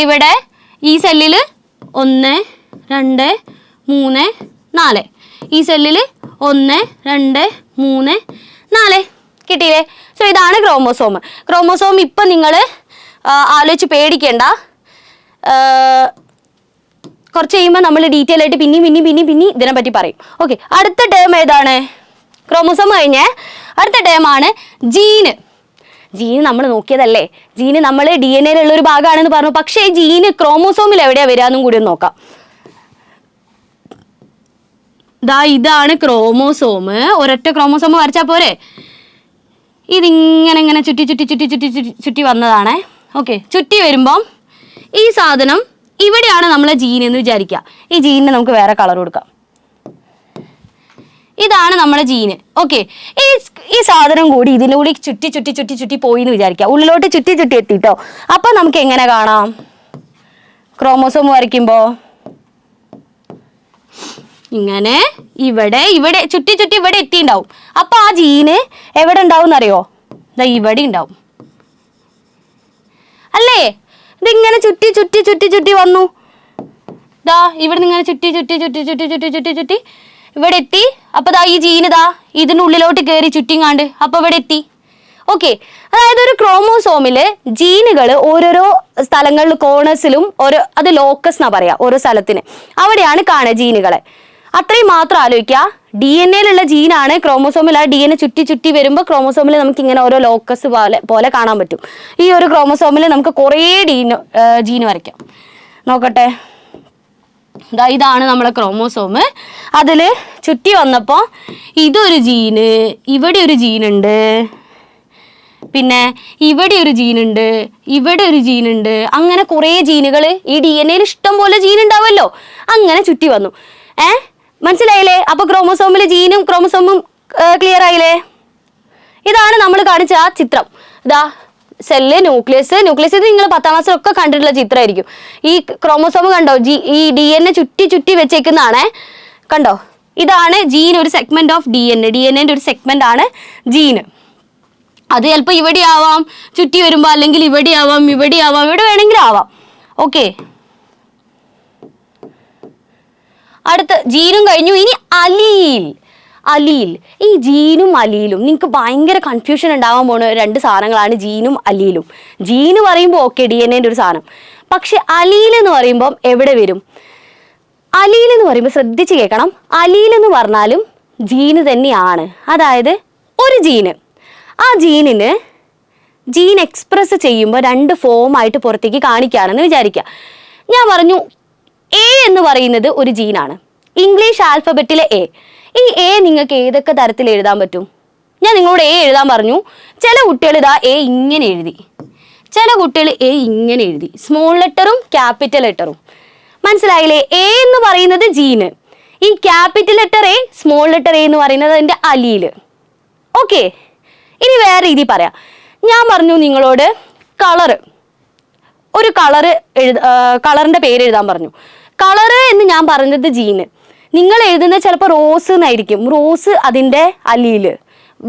Speaker 1: ഇവിടെ ഈ സെല്ലിൽ 1 2 3 4, ഈ സെല്ലിൽ 1 2 3 4. കിട്ടിയില്ലേ? സോ ഇതാണ് ക്രോമോസോം. ക്രോമോസോം ഇപ്പം നിങ്ങൾ ആലോചിച്ച് പേടിക്കേണ്ട. കുറച്ച് കഴിയുമ്പോൾ നമ്മൾ ഡീറ്റെയിൽ ആയിട്ട് പിന്നെ ഇതിനെപ്പറ്റി പറയും. ഓക്കെ, അടുത്ത ടേം ഏതാണ്? ക്രോമോസോം കഴിഞ്ഞ് അടുത്ത ടേമാണ് ജീന്. ജീന് നമ്മൾ നോക്കിയതല്ലേ, ജീന് നമ്മൾ DNA ഒരു ഭാഗമാണെന്ന് പറഞ്ഞു. പക്ഷേ ഈ ജീന് ക്രോമോസോമിൽ എവിടെയാണ് വരികയെന്നും കൂടി ഒന്ന് നോക്കാം. ഇതാണ് ക്രോമോസോം. ഒരൊറ്റ ക്രോമോസോം വരച്ചാൽ പോരെ? ഇതിങ്ങനെ ചുറ്റി വന്നതാണ്. ഓക്കെ, ചുറ്റി വരുമ്പം ഈ സാധനം ഇവിടെയാണ് നമ്മളെ ജീൻ എന്ന് വിചാരിക്കുക. ഈ ജീനിന് നമുക്ക് വേറെ കളർ കൊടുക്കാം. ഇതാണ് നമ്മുടെ ജീന്. ഓക്കെ, ഈ സാധനം കൂടി ഇതിലൂടെ ചുറ്റി പോയി എന്ന് വിചാരിക്കുക. ഉള്ളിലോട്ട് ചുറ്റി എത്തിട്ടോ. അപ്പം നമുക്ക് എങ്ങനെ കാണാം? ക്രോമോസോം വരയ്ക്കുമ്പോൾ ഇങ്ങനെ ഇവിടെ ചുറ്റി ഇവിടെ എത്തിണ്ടാവും. അപ്പം ആ ജീന് എവിടെ ഉണ്ടാവും എന്നറിയോ? ഇവിടെ ഉണ്ടാവും അല്ലേ? ഇതിങ്ങനെ ചുറ്റി വന്നു. ഇവിടെ നിന്ന് ഇങ്ങനെ ചുറ്റി ഇവിടെ എത്തി. അപ്പോൾ ഈ ജീന് ഇതിൻ്റെ ഉള്ളിലോട്ട് കയറി ചുറ്റിങ്ങാണ്ട് അപ്പോൾ ഇവിടെ എത്തി. ഓക്കെ, അതായത് ഒരു ക്രോമോസോമിൽ ജീനുകൾ ഓരോരോ സ്ഥലങ്ങളിൽ കോണേഴ്സിലും അത് ലോക്കസ് എന്നാ പറയാ, ഓരോ സ്ഥലത്തിന് അവിടെയാണ് കാണുക ജീനുകളെ. അത്രയും മാത്രം ആലോചിക്കുക. DNA ജീനാണ് ക്രോമോസോമിൽ. ആ DNA ചുറ്റി വരുമ്പോൾ ക്രോമോസോമിൽ നമുക്ക് ഇങ്ങനെ ഓരോ ലോക്കസ് പോലെ കാണാൻ പറ്റും. ഈ ഒരു ക്രോമോസോമിൽ നമുക്ക് കുറേ ജീന് വരയ്ക്കാം. നോക്കട്ടെ, ഇതാണ് നമ്മളെ ക്രോമോസോം. അതിൽ ചുറ്റി വന്നപ്പോൾ ഇതൊരു ജീന്, ഇവിടെ ഒരു ജീനുണ്ട്, പിന്നെ ഇവിടെ ഒരു ജീനുണ്ട്, ഇവിടെ ഒരു ജീനുണ്ട്. അങ്ങനെ കുറേ ജീനുകൾ ഈ DNA ഇഷ്ടം പോലെ ജീൻ ഉണ്ടാവുമല്ലോ. അങ്ങനെ ചുറ്റി വന്നു. മനസ്സിലായില്ലേ? അപ്പോൾ ക്രോമോസോമിൽ ജീനും ക്രോമോസോമും ക്ലിയർ ആയില്ലേ? ഇതാണ് നമ്മൾ കാണിച്ച ആ ചിത്രം. സെല്ല്, ന്യൂക്ലിയസ് ഇത് നിങ്ങൾ 10ാം ക്ലാസ്സിലൊക്കെ കണ്ടിട്ടുള്ള ചിത്രമായിരിക്കും. ഈ ക്രോമോസോം കണ്ടോ? ഈ DNA ചുറ്റി വെച്ചേക്കുന്നതാണേ. കണ്ടോ? ഇതാണ് ജീൻ, ഒരു സെഗ്മെന്റ് ഓഫ് DNA ഒരു സെഗ്മെന്റ് ആണ് ജീന്. അത് ചിലപ്പോൾ ഇവിടെ ആവാം ചുറ്റി വരുമ്പോൾ, അല്ലെങ്കിൽ ഇവിടെ ആവാം, ഇവിടെ വേണമെങ്കിലും ആവാം. ഓക്കെ, അടുത്ത ജീനും കഴിഞ്ഞു. ഇനി അലീൽ. ഈ ജീനും അലീലും നിങ്ങൾക്ക് ഭയങ്കര കൺഫ്യൂഷൻ ഉണ്ടാവാൻ പോണ 2 സാധനങ്ങളാണ് ജീനും അലീലും. ജീന് പറയുമ്പോൾ ഓക്കെ, DNA ഒരു സാധനം. പക്ഷെ അലീൽ എന്ന് പറയുമ്പം എവിടെ വരും? അലീൽ എന്ന് പറയുമ്പോൾ ശ്രദ്ധിച്ച് കേൾക്കണം. അലീൽ എന്ന് പറഞ്ഞാലും ജീന് തന്നെയാണ്. അതായത് ഒരു ജീന്, ആ ജീനിന് ജീൻ എക്സ്പ്രസ് ചെയ്യുമ്പോൾ 2 ഫോമായിട്ട് പുറത്തേക്ക് കാണിക്കുകയാണെന്ന് വിചാരിക്കുക. ഞാൻ പറഞ്ഞു A എന്ന് പറയുന്നത് ഒരു ജീനാണ്. ഇംഗ്ലീഷ് ആൽഫബറ്റിലെ A. ഈ A നിങ്ങൾക്ക് ഏതൊക്കെ തരത്തിൽ എഴുതാൻ പറ്റും? ഞാൻ നിങ്ങളോട് A എഴുതാൻ പറഞ്ഞു. ചില കുട്ടികൾ A ഇങ്ങനെ എഴുതി, ചില കുട്ടികൾ A ഇങ്ങനെ എഴുതി, സ്മോൾ ലെറ്ററും ക്യാപിറ്റൽ ലെറ്ററും. മനസ്സിലായില്ലേ? A എന്ന് പറയുന്നത് ജീന്, ഈ capital letter A, small letter A എന്ന് പറയുന്നത് അതിൻ്റെ അലീൽ. ഓക്കെ, ഇനി വേറെ രീതി പറയാം. ഞാൻ പറഞ്ഞു നിങ്ങളോട് ഒരു കളറിൻ്റെ പേര് എഴുതാൻ പറഞ്ഞു. കളറ് എന്ന് ഞാൻ പറഞ്ഞത് ജീന്. നിങ്ങൾ എഴുതുന്നത് ചിലപ്പോൾ റോസ് എന്നായിരിക്കും. റോസ് അതിൻ്റെ അലീൽ,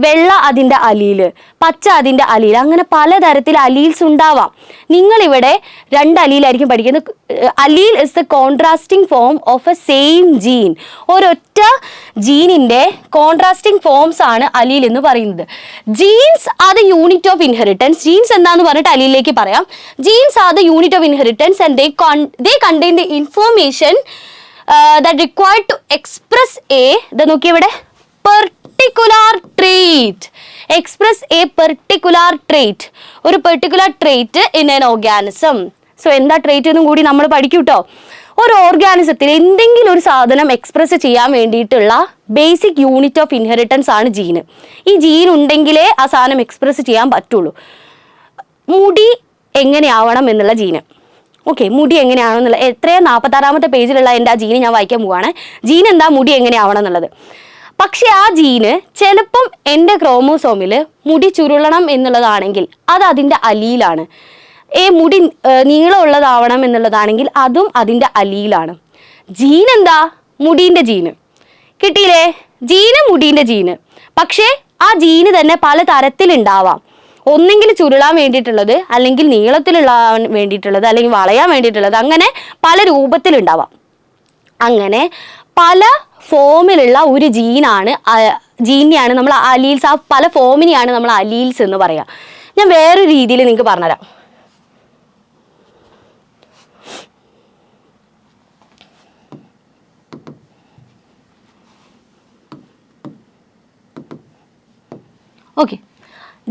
Speaker 1: വെള്ള അതിൻ്റെ അലീൽ, പച്ച അതിൻ്റെ അലീൽ, അങ്ങനെ പലതരത്തിൽ അലീൽസ് ഉണ്ടാവാം. നിങ്ങളിവിടെ 2 അലീലായിരിക്കും പഠിക്കുന്നത്. Allele is the contrasting form of a same gene. ഒരൊറ്റ ജീനിൻ്റെ കോൺട്രാസ്റ്റിംഗ് ഫോംസ് ആണ് അലീൽ എന്ന് പറയുന്നത്. Genes are the unit of inheritance. ജീൻസ് എന്താന്ന് പറഞ്ഞിട്ട് അലീലിലേക്ക് പറയാം. Genes are the unit of inheritance and they contain the information that required to express a, നോക്കിയ ഇവിടെ, particular trait. Express a particular trait. ഒരു particular trait in an organism. So എന്താ trait എന്നും കൂടി നമ്മൾ പഠിക്കും കേട്ടോ. ഒരു ഓർഗാനിസത്തിൽ എന്തെങ്കിലും ഒരു സാധനം എക്സ്പ്രസ് ചെയ്യാൻ വേണ്ടിയിട്ടുള്ള ബേസിക് യൂണിറ്റ് ഓഫ് ഇൻഹെറിറ്റൻസ് ആണ് ജീന്. ഈ ജീൻ ഉണ്ടെങ്കിലേ ആ സാധനം എക്സ്പ്രസ് ചെയ്യാൻ പറ്റുള്ളൂ. മുടി എങ്ങനെയാവണം എന്നുള്ള ജീന്. ഓക്കെ, മുടി എങ്ങനെയാണെന്നുള്ള 46ാമത്തെ പേജിലുള്ള എൻ്റെ ആ ജീന് ഞാൻ വായിക്കാൻ പോവാണ്. ജീൻ എന്താ, മുടി എങ്ങനെയാവണം എന്നുള്ളത്. പക്ഷെ ആ ജീന് ചിലപ്പം എൻ്റെ ക്രോമോസോമിൽ മുടി ചുരുളണം എന്നുള്ളതാണെങ്കിൽ അത് അതിൻ്റെ അലീലാണ്. മുടി നീളമുള്ളതാവണം എന്നുള്ളതാണെങ്കിൽ അതും അതിൻ്റെ അലീലാണ്. ജീൻ എന്താ, മുടീൻ്റെ ജീന്. കിട്ടിയില്ലേ? ജീന് മുടീൻ്റെ ജീന്. പക്ഷേ ആ ജീന് തന്നെ പല തരത്തിലുണ്ടാവാം. ഒന്നെങ്കിൽ ചുരുളാൻ വേണ്ടിയിട്ടുള്ളത്, അല്ലെങ്കിൽ നീളത്തിലുള്ളാൻ വേണ്ടിയിട്ടുള്ളത്, അല്ലെങ്കിൽ വളയാൻ വേണ്ടിയിട്ടുള്ളത്, അങ്ങനെ പല രൂപത്തിലുണ്ടാവാം. അങ്ങനെ പല ഫോമിലുള്ള ഒരു ജീനെയാണ് നമ്മൾ അലീൽസ്. ആ പല ഫോമിനെയാണ് നമ്മൾ അലീൽസ് എന്ന് പറയാം. ഞാൻ വേറൊരു രീതിയിൽ നിങ്ങൾക്ക് പറഞ്ഞുതരാം. Okay.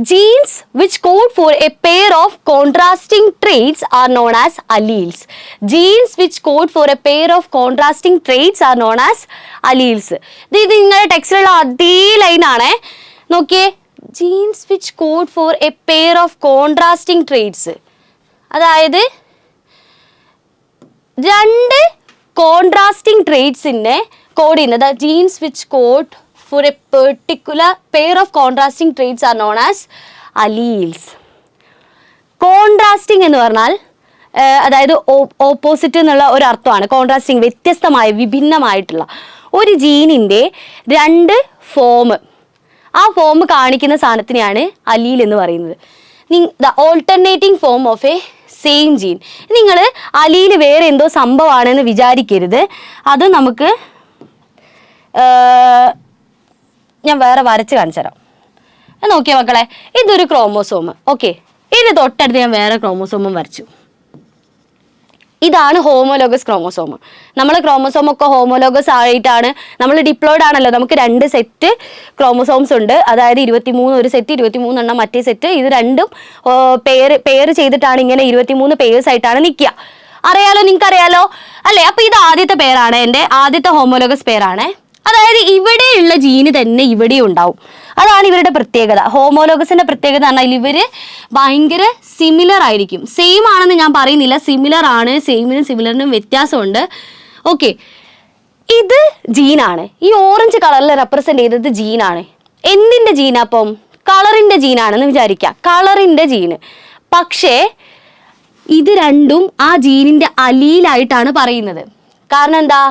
Speaker 1: Genes which code for a pair of contrasting traits are known as alleles. Genes which code for a pair of contrasting traits are known as alleles. ഇത് നിങ്ങളുടെ ടെക്സ്റ്റിലുള്ള അതേ ലൈനാണ്. നോക്കിയേ, genes which code for a pair of contrasting traits. അതായത് രണ്ട് contrasting ട്രേറ്റ്സിനെ code ചെയ്യുന്നത് genes which code for a particular pair of contrasting traits are known as alleles. Contrasting എന്ന് പറഞ്ഞാൽ അതായത് ഓപ്പോസിറ്റ് എന്നുള്ള ഒരു അർത്ഥമാണ്. കോൺട്രാസ്റ്റിംഗ് വ്യത്യസ്തമായ വിഭിന്നമായിട്ടുള്ള ഒരു ജീനിൻ്റെ രണ്ട് ഫോം, ആ ഫോം കാണിക്കുന്ന സാധനത്തിനെയാണ് അലീൽ എന്ന് പറയുന്നത്. The alternating form of a same gene. നിങ്ങൾ അലീൽ വേറെ എന്തോ സംഭവമാണെന്ന് വിചാരിക്കരുത്. അത് നമുക്ക് ഞാൻ വേറെ വരച്ച് കാണിച്ചു തരാം. നോക്കിയാൽ മക്കളെ, ഇതൊരു ക്രോമോസോം. ഓക്കെ, ഇത് തൊട്ടടുത്ത് ഞാൻ വേറെ ക്രോമോസോമും വരച്ചു. ഇതാണ് ഹോമോലോഗസ് ക്രോമോസോം. നമ്മൾ ക്രോമോസോം ഒക്കെ ഹോമോലോഗസ് ആയിട്ടാണ്, നമ്മൾ ഡിപ്ലോയിഡ് ആണല്ലോ. നമുക്ക് 2 സെറ്റ് ക്രോമോസോംസ് ഉണ്ട്. അതായത് 23 ഒരു സെറ്റ്, 23 എണ്ണം മറ്റേ സെറ്റ്. ഇത് രണ്ടും പെയർ ചെയ്തിട്ടാണ് ഇങ്ങനെ 23 പേഴ്സ് ആയിട്ടാണ് നിൽക്കുക. അറിയാലോ, നിങ്ങൾക്ക് അറിയാലോ അല്ലേ? അപ്പൊ ഇത് ആദ്യത്തെ പേരാണ്, എൻ്റെ ആദ്യത്തെ ഹോമോലോഗസ് പേരാണ്. അതായത് ഇവിടെയുള്ള ജീന് തന്നെ ഇവിടെ ഉണ്ടാവും. അതാണ് ഇവരുടെ പ്രത്യേകത. ഹോമോലോഗസിന്റെ പ്രത്യേകത പറഞ്ഞാൽ ഇവര് ഭയങ്കര സിമിലർ ആയിരിക്കും. സെയിം ആണെന്ന് ഞാൻ പറയുന്നില്ല, സിമിലർ ആണ്. സെയിമിനും സിമിലറിനും വ്യത്യാസമുണ്ട്. ഓക്കെ, ഇത് ജീനാണ്. ഈ ഓറഞ്ച് കളറിൽ റെപ്രസെന്റ് ചെയ്തത് ജീനാണ്. എന്തിന്റെ ജീന? അപ്പം കളറിന്റെ ജീനാണെന്ന് വിചാരിക്കാം, കളറിന്റെ ജീന്. പക്ഷേ ഇത് രണ്ടും ആ ജീനിന്റെ അലീലായിട്ടാണ് പറയുന്നത്. കാരണം എന്താ?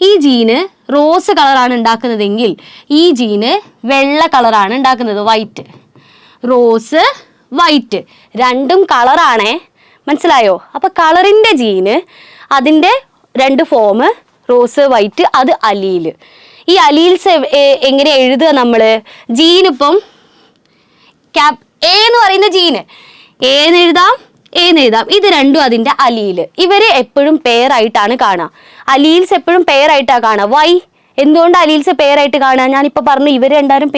Speaker 1: ഈ ജീന് റോസ് കളറാണ് ഉണ്ടാക്കുന്നതെങ്കിൽ ഈ ജീന് വെള്ള കളറാണ് ഉണ്ടാക്കുന്നത്, വൈറ്റ്. റോസ്, വൈറ്റ് രണ്ടും കളറാണേ, മനസ്സിലായോ? അപ്പൊ കളറിന്റെ ജീന്, അതിൻ്റെ 2 ഫോം, റോസ്, വൈറ്റ്, അത് അലീല്. ഈ അലീൽസ് എങ്ങനെ എഴുതുക നമ്മൾ? ജീനിപ്പം എ എന്ന് പറയുന്ന ജീന് എഴുതാം. ഇത് രണ്ടും അതിൻ്റെ അലീല്. ഇവര് എപ്പോഴും പെയറായിട്ടാണ് കാണുക. അലീൽസ് എപ്പോഴും പെയറായിട്ടാണ് കാണുക. വൈ? എന്തുകൊണ്ട് അലീൽസ് പെയറായിട്ട് കാണുക? ഞാനിപ്പോൾ പറഞ്ഞു, ഇവർ രണ്ടാലും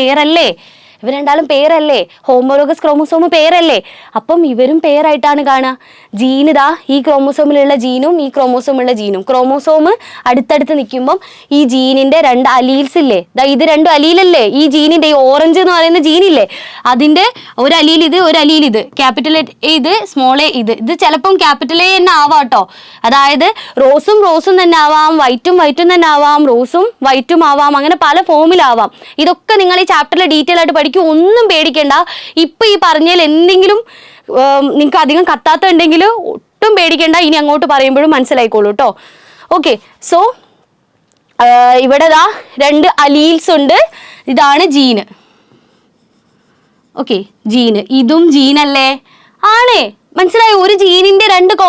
Speaker 1: പേരല്ലേ? ഹോമോലോഗസ് ക്രോമോസോം പേരല്ലേ? അപ്പം ഇവരും പേരായിട്ടാണ് കാണുക. ജീനിതാ ഈ ക്രോമോസോമിലുള്ള ജീനും ഈ ക്രോമോസോമുള്ള ജീനും. ക്രോമോസോം അടുത്തടുത്ത് നിൽക്കുമ്പം ഈ ജീനിന്റെ 2 അലീൽസ് ഇല്ലേ? ഇത് 2 അലീലല്ലേ? ഈ ജീനിന്റെ ഈ ഓറഞ്ച് എന്ന് പറയുന്ന ജീനില്ലേ, അതിന്റെ ഒരു അലീൽ ഇത്, ഒരു അലീൽ ഇത്. ക്യാപിറ്റൽ ഇത്, സ്മോൾ എ ഇത് ചിലപ്പം ക്യാപിറ്റൽ എ തന്നെ ആവാം കേട്ടോ. അതായത് റോസും തന്നെ ആവാം, വൈറ്റും തന്നെ ആവാം, റോസും വൈറ്റും ആവാം, അങ്ങനെ പല ഫോമിലാവാം. ഇതൊക്കെ നിങ്ങൾ ഈ ചാപ്റ്ററിൽ ഡീറ്റെയിൽ ആയിട്ട് പഠിക്കും. ഒന്നും പേടിക്കണ്ട. ഇപ്പൊ ഈ പറഞ്ഞതിൽ എന്തെങ്കിലും നിങ്ങൾക്ക് അധികം കത്താത്തുണ്ടെങ്കിൽ ഒട്ടും പേടിക്കണ്ട. ഇനി അങ്ങോട്ട് പറയുമ്പോഴും മനസ്സിലായിക്കോളൂ കേട്ടോ. ഓക്കെ, സോ ഇവിടെ 2 അലീൽസ് ഉണ്ട്. ഇതാണ് ജീന്. ഓക്കെ, ജീന്, ഇതും ജീനല്ലേ? ആണ്, മനസ്സിലായോ? ഒരു ജീനിന്റെ 2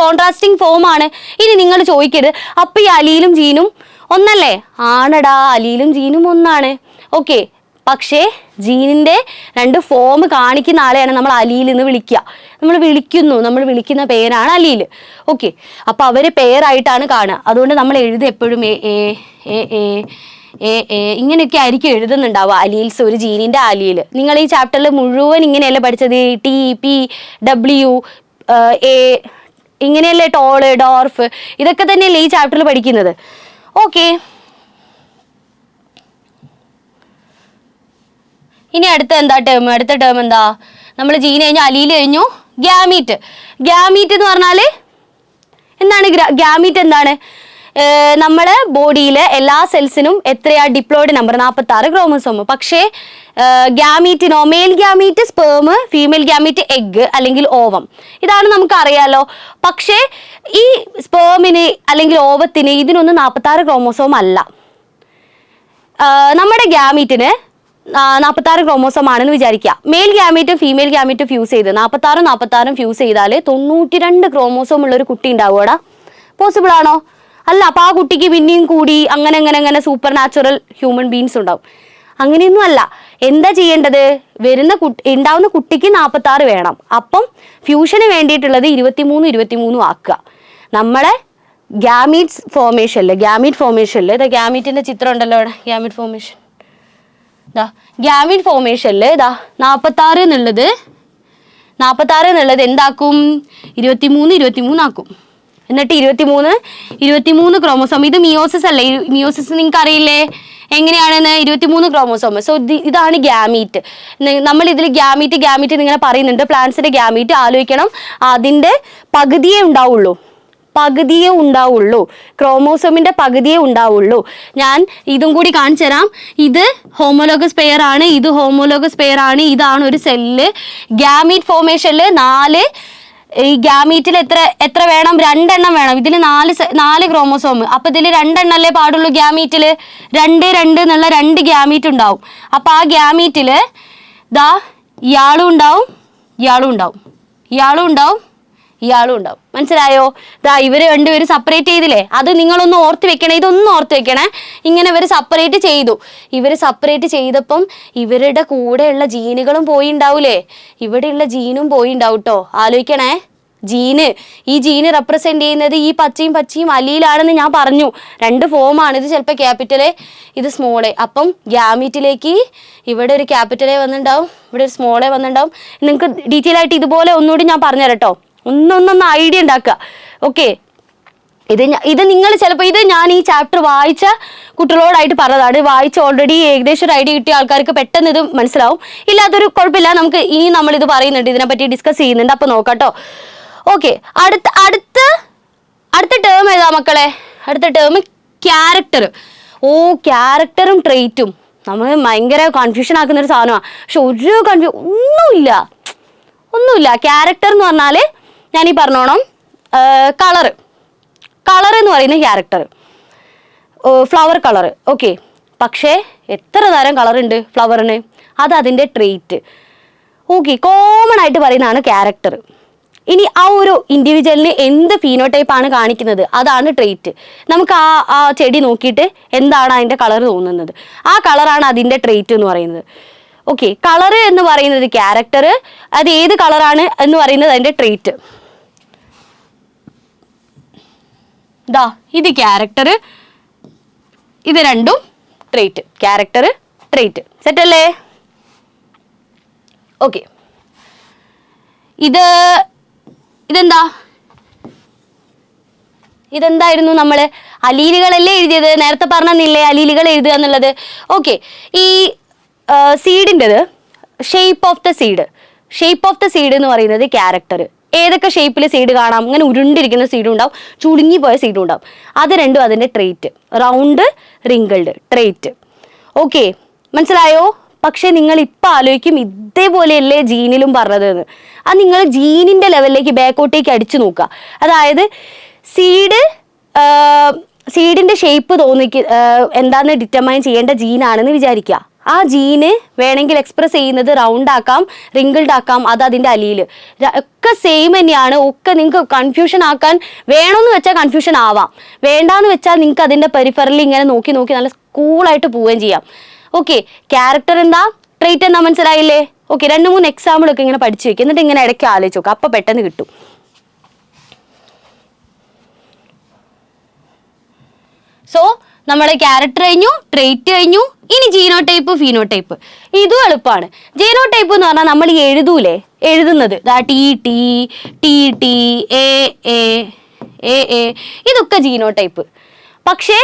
Speaker 1: കോൺട്രാസ്റ്റിംഗ് ഫോം ആണ്. ഇനി നിങ്ങൾ ചോദിക്കരുത്, അപ്പൊ ഈ അലീലും ജീനും ഒന്നല്ലേ? ആണടാ, അലീലും ജീനും ഒന്നാണ്. ഓക്കെ, പക്ഷേ ജീനിന്റെ 2 ഫോം കാണിക്കുന്ന ആളെയാണ് നമ്മൾ അലീൽ എന്ന് വിളിക്കുക. നമ്മൾ വിളിക്കുന്ന പേരാണ് അലീൽ. ഓക്കെ, അപ്പൊ അവര് പേരായിട്ടാണ് കാണുക. അതുകൊണ്ട് നമ്മൾ എഴുതുക എപ്പോഴും ഇങ്ങനെയൊക്കെ ആയിരിക്കും എഴുതുന്നുണ്ടാവുക അലീൽസ്, ഒരു ജീനിന്റെ അലീൽ. നിങ്ങൾ ഈ ചാപ്റ്ററിൽ മുഴുവൻ ഇങ്ങനെയല്ല പഠിച്ചത്. T, P, W, A, ഇങ്ങനെയല്ലേ ടോള്, ഡോർഫ്, ഇതൊക്കെ തന്നെയല്ലേ ഈ ചാപ്റ്ററിൽ പഠിക്കുന്നത്. ഓക്കെ, ഇനി അടുത്ത ടേം എന്താ? നമ്മൾ ജീൻ കഴിഞ്ഞു, അലീൽ കഴിഞ്ഞു, ഗ്യാമീറ്റ്. ഗ്യാമീറ്റ് എന്ന് പറഞ്ഞാൽ എന്താണ്? ഗ്യാമീറ്റ് എന്താണ്? നമ്മുടെ ബോഡിയിലെ എല്ലാ സെൽസിനും എത്രയാ ഡിപ്ലോയിഡ് നമ്പർ? 46 ക്രോമസോം. പക്ഷേ ഗ്യാമീറ്റിനോ, male gamete sperm, female gamete egg അല്ലെങ്കിൽ ഓവം. ഇതാണ് നമുക്ക് അറിയാലോ. പക്ഷേ ഈ സ്പേമിന് അല്ലെങ്കിൽ ഓവത്തിന് ഇതിനൊന്നും 46 ക്രോമോസോം അല്ല. നമ്മുടെ ഗ്യാമീറ്റിന് 46 ക്രോമോസോം ആണെന്ന് വിചാരിക്കുക. മെയിൽ ഗ്യാമീറ്റും ഫീമെയിൽ ഗ്യാമീറ്റും ഫ്യൂസ് ചെയ്ത് 46 ഫ്യൂസ് ചെയ്താൽ 92 ക്രോമോസോം ഉള്ള ഒരു കുട്ടി ഉണ്ടാവുകടാ. പോസിബിൾ ആണോ? അല്ല. അപ്പൊ ആ കുട്ടിക്ക് പിന്നെയും കൂടി അങ്ങനെ സൂപ്പർ നാച്ചുറൽ ഹ്യൂമൻ ബീങ്സ് ഉണ്ടാവും. അങ്ങനെയൊന്നും അല്ല. എന്താ ചെയ്യേണ്ടത്? ഉണ്ടാവുന്ന കുട്ടിക്ക് 46 വേണം. അപ്പം ഫ്യൂഷന് വേണ്ടിയിട്ടുള്ളത് 23 ആക്കുക. നമ്മളെ ഗ്യാമീറ്റ് ഫോർമേഷനിൽ ഇതാ ഗ്യാമീറ്റിന്റെ ചിത്രം ഉണ്ടല്ലോ അവിടെ. ഗ്യാമീറ്റ് ഫോർമേഷനിൽ ഇതാ 46 എന്നുള്ളത് എന്താക്കും? 23 ആക്കും. എന്നിട്ട് 23 ക്രോമോസോം. ഇത് മിയോസിസ് അല്ലേ? മിയോസിസ് നിങ്ങൾക്ക് അറിയില്ലേ എങ്ങനെയാണെന്ന്? 23 ക്രോമോസോം. സോ ഇതാണ് ഗ്യാമീറ്റ്. നമ്മൾ ഇതിൽ ഗ്യാമീറ്റ് ഇങ്ങനെ പറയുന്നുണ്ട്. പ്ലാന്റ്സിന്റെ ഗ്യാമീറ്റ് ആലോചിക്കണം, അതിന്റെ പകുതിയേ ഉണ്ടാവുള്ളൂ. ക്രോമോസോമിന്റെ പകുതിയേ ഉണ്ടാവുള്ളൂ. ഞാൻ ഇതും കൂടി കാണിച്ചു തരാം. ഇത് ഹോമോലോഗസ് പെയർ ആണ്, ഇത് ഹോമോലോഗസ് പെയർ ആണ്. ഇതാണ് ഒരു സെല്ല്. ഗ്യാമീറ്റ് ഫോർമേഷനിൽ 4, ഈ ഗ്യാമീറ്റിൽ എത്ര വേണം? 2 എണ്ണം വേണം. ഇതിൽ 4 ക്രോമോസോം. അപ്പൊ ഇതിൽ 2 എണ്ണല്ലേ പാടുള്ളൂ. ഗ്യാമീറ്റിൽ 2 എന്നുള്ള 2 ഗ്യാമീറ്റ് ഉണ്ടാവും. അപ്പൊ ആ ഗ്യാമീറ്റില് ദാ ഇയാളും ഉണ്ടാവും. മനസ്സിലായോ? ദാ ഇവര് രണ്ടുപേരും സെപ്പറേറ്റ് ചെയ്തില്ലേ? അത് നിങ്ങളൊന്ന് ഓർത്ത് വെക്കണേ. ഇതൊന്നും ഓർത്ത് വെക്കണേ. ഇങ്ങനെ ഇവർ സെപ്പറേറ്റ് ചെയ്തു. സെപ്പറേറ്റ് ചെയ്തപ്പം ഇവരുടെ കൂടെയുള്ള ജീനുകളും പോയി ഉണ്ടാവൂലേ? ഇവിടെയുള്ള ജീനും പോയി ഉണ്ടാവും കേട്ടോ. ആലോചിക്കണേ. ഈ ജീന് റെപ്രസെന്റ് ചെയ്യുന്നത് ഈ പച്ചയും അലിയിലാണെന്ന് ഞാൻ പറഞ്ഞു. 2 ഫോമാണ്. ഇത് ചിലപ്പോൾ ക്യാപിറ്റൽ, ഇത് സ്മോൾ. അപ്പം ഗ്യാമീറ്റിലേക്ക് ഇവിടെ ഒരു ക്യാപിറ്റൽ വന്നിട്ടുണ്ടാവും, ഇവിടെ ഒരു സ്മോൾ വന്നിട്ടുണ്ടാവും. നിങ്ങൾക്ക് ഡീറ്റെയിൽ ആയിട്ട് ഇതുപോലെ ഒന്നുകൂടി ഞാൻ പറഞ്ഞുതരാം കേട്ടോ. ഒന്നൊന്ന് ഐഡിയ ഉണ്ടാക്കുക. ഓക്കെ, ഇത് നിങ്ങൾ ചിലപ്പോൾ ഇത് ഞാൻ ഈ ചാപ്റ്റർ വായിച്ച കുട്ടികളോടായിട്ട് പറഞ്ഞതാണ്. വായിച്ച് ഓൾറെഡി ഏകദേശം ഒരു ഐഡിയ കിട്ടിയ ആൾക്കാർക്ക് പെട്ടെന്ന് ഇത് മനസ്സിലാവും. ഇല്ലാത്തൊരു കുഴപ്പമില്ല. നമുക്ക് ഇനി നമ്മളിത് പറയുന്നുണ്ട്, ഇതിനെപ്പറ്റി ഡിസ്കസ് ചെയ്യുന്നുണ്ട്. അപ്പോൾ നോക്കാം കേട്ടോ. ഓക്കെ, അടുത്ത ടേം ഏതാ മക്കളെ? അടുത്ത ടേം ക്യാരക്ടർ. ക്യാരക്ടറും ട്രെയ്റ്റും നമ്മൾ ഭയങ്കര കൺഫ്യൂഷൻ ആക്കുന്ന ഒരു സാധനമാണ്. പക്ഷെ ഒരു ഒന്നുമില്ല. ക്യാരക്ടർ എന്ന് പറഞ്ഞാൽ ഞാൻ ഈ പറഞ്ഞോണം, കളർ എന്ന് പറയുന്ന ക്യാരക്ടർ, ഫ്ലവർ കളർ. ഓക്കെ, പക്ഷേ എത്ര തരം കളർ ഉണ്ട് ഫ്ലവറിന്? അത് അതിൻ്റെ ട്രെയ്റ്റ്. ഓക്കെ, കോമൺ ആയിട്ട് പറയുന്നതാണ് ക്യാരക്ടർ. ഇനി ആ ഒരു ഇൻഡിവിജ്വലിന് എന്ത് ഫീനോടൈപ്പാണ് കാണിക്കുന്നത് അതാണ് ട്രെയ്റ്റ്. നമുക്ക് ആ ചെടി നോക്കിയിട്ട് എന്താണ് അതിൻ്റെ കളർ തോന്നുന്നത്, ആ കളറാണ് അതിൻ്റെ ട്രെയ്റ്റ് എന്ന് പറയുന്നത്. ഓക്കെ, കളർ എന്ന് പറയുന്നത് ക്യാരക്ടർ, അത് ഏത് കളറാണ് എന്ന് പറയുന്നത് അതിൻ്റെ ട്രെയ്റ്റ്. ഇത് ക്യാരക്ടർ, ഇത് രണ്ടും ട്രെയ്റ്റ്. Character, trait. സെറ്റല്ലേ? ഓക്കെ, ഇതെന്തായിരുന്നു? നമ്മൾ അലീലുകളല്ലേ എഴുതിയത്. നേരത്തെ പറഞ്ഞില്ലേ അലീലുകൾ എഴുതുക എന്നുള്ളത്. ഓക്കെ, ഈ സീഡിൻ്റെത് ഷേപ്പ് ഓഫ് ദ സീഡ് എന്ന് പറയുന്നത് ക്യാരക്ടർ. ഏതൊക്കെ ഷേപ്പിൽ സീഡ് കാണാം? ഇങ്ങനെ ഉരുണ്ടിരിക്കുന്ന സീഡും ഉണ്ടാവും, ചുളുങ്ങിപ്പോയ സീഡും ഉണ്ടാവും. അത് രണ്ടും അതിൻ്റെ trait. Round, wrinkled, trait. Okay, മനസ്സിലായോ? പക്ഷെ നിങ്ങൾ ഇപ്പം ആലോചിക്കും ഇതേപോലെയല്ലേ ജീനിലും പറഞ്ഞതെന്ന്. അത് നിങ്ങൾ ജീനിൻ്റെ ലെവലിലേക്ക് ബാക്കോട്ടേക്ക് അടിച്ചു നോക്കുക. അതായത് സീഡിൻ്റെ ഷേപ്പ് എന്താണെന്ന് ഡിറ്റർമൈൻ ചെയ്യേണ്ട ജീനാണെന്ന് വിചാരിക്കുക. ആ ജീന് വേണമെങ്കിൽ എക്സ്പ്രസ് ചെയ്യുന്നത് റൗണ്ട് ആക്കാം, റിങ്കിൾഡ് ആക്കാം. അത് അതിൻ്റെ അലിയിൽ ഒക്കെ സെയിം തന്നെയാണ്. ഒക്കെ നിങ്ങൾക്ക് കൺഫ്യൂഷൻ ആക്കാൻ വേണമെന്ന് വെച്ചാൽ കൺഫ്യൂഷൻ ആവാം, വേണ്ടാന്ന് വെച്ചാൽ നിങ്ങൾക്ക് അതിൻ്റെ പെരിഫറലി ഇങ്ങനെ നോക്കി നല്ല കൂളായിട്ട് പോവുകയും ചെയ്യാം. ഓക്കെ, ക്യാരക്ടർ എന്താ, ട്രെയ്റ്റ് എന്താ, മനസ്സിലായില്ലേ? ഓക്കെ, 2-3 എക്സാമ്പിളൊക്കെ ഇങ്ങനെ പഠിച്ചു വെക്കുക. എന്നിട്ട് ഇങ്ങനെ ഇടയ്ക്ക് ആലോചിച്ച് നോക്കുക. അപ്പം പെട്ടെന്ന് കിട്ടും. സോ നമ്മുടെ ക്യാരക്ടർ കഴിഞ്ഞു, ട്രേറ്റ് കഴിഞ്ഞു, ഇനി ജീനോടൈപ്പ് ഫീനോടൈപ്പ്. ഇതും എളുപ്പമാണ്. ജീനോടൈപ്പ് എന്ന് പറഞ്ഞാൽ നമ്മൾ എഴുതുന്നത് T T T T A A A A ഇതൊക്കെ ജീനോടൈപ്പ്. പക്ഷേ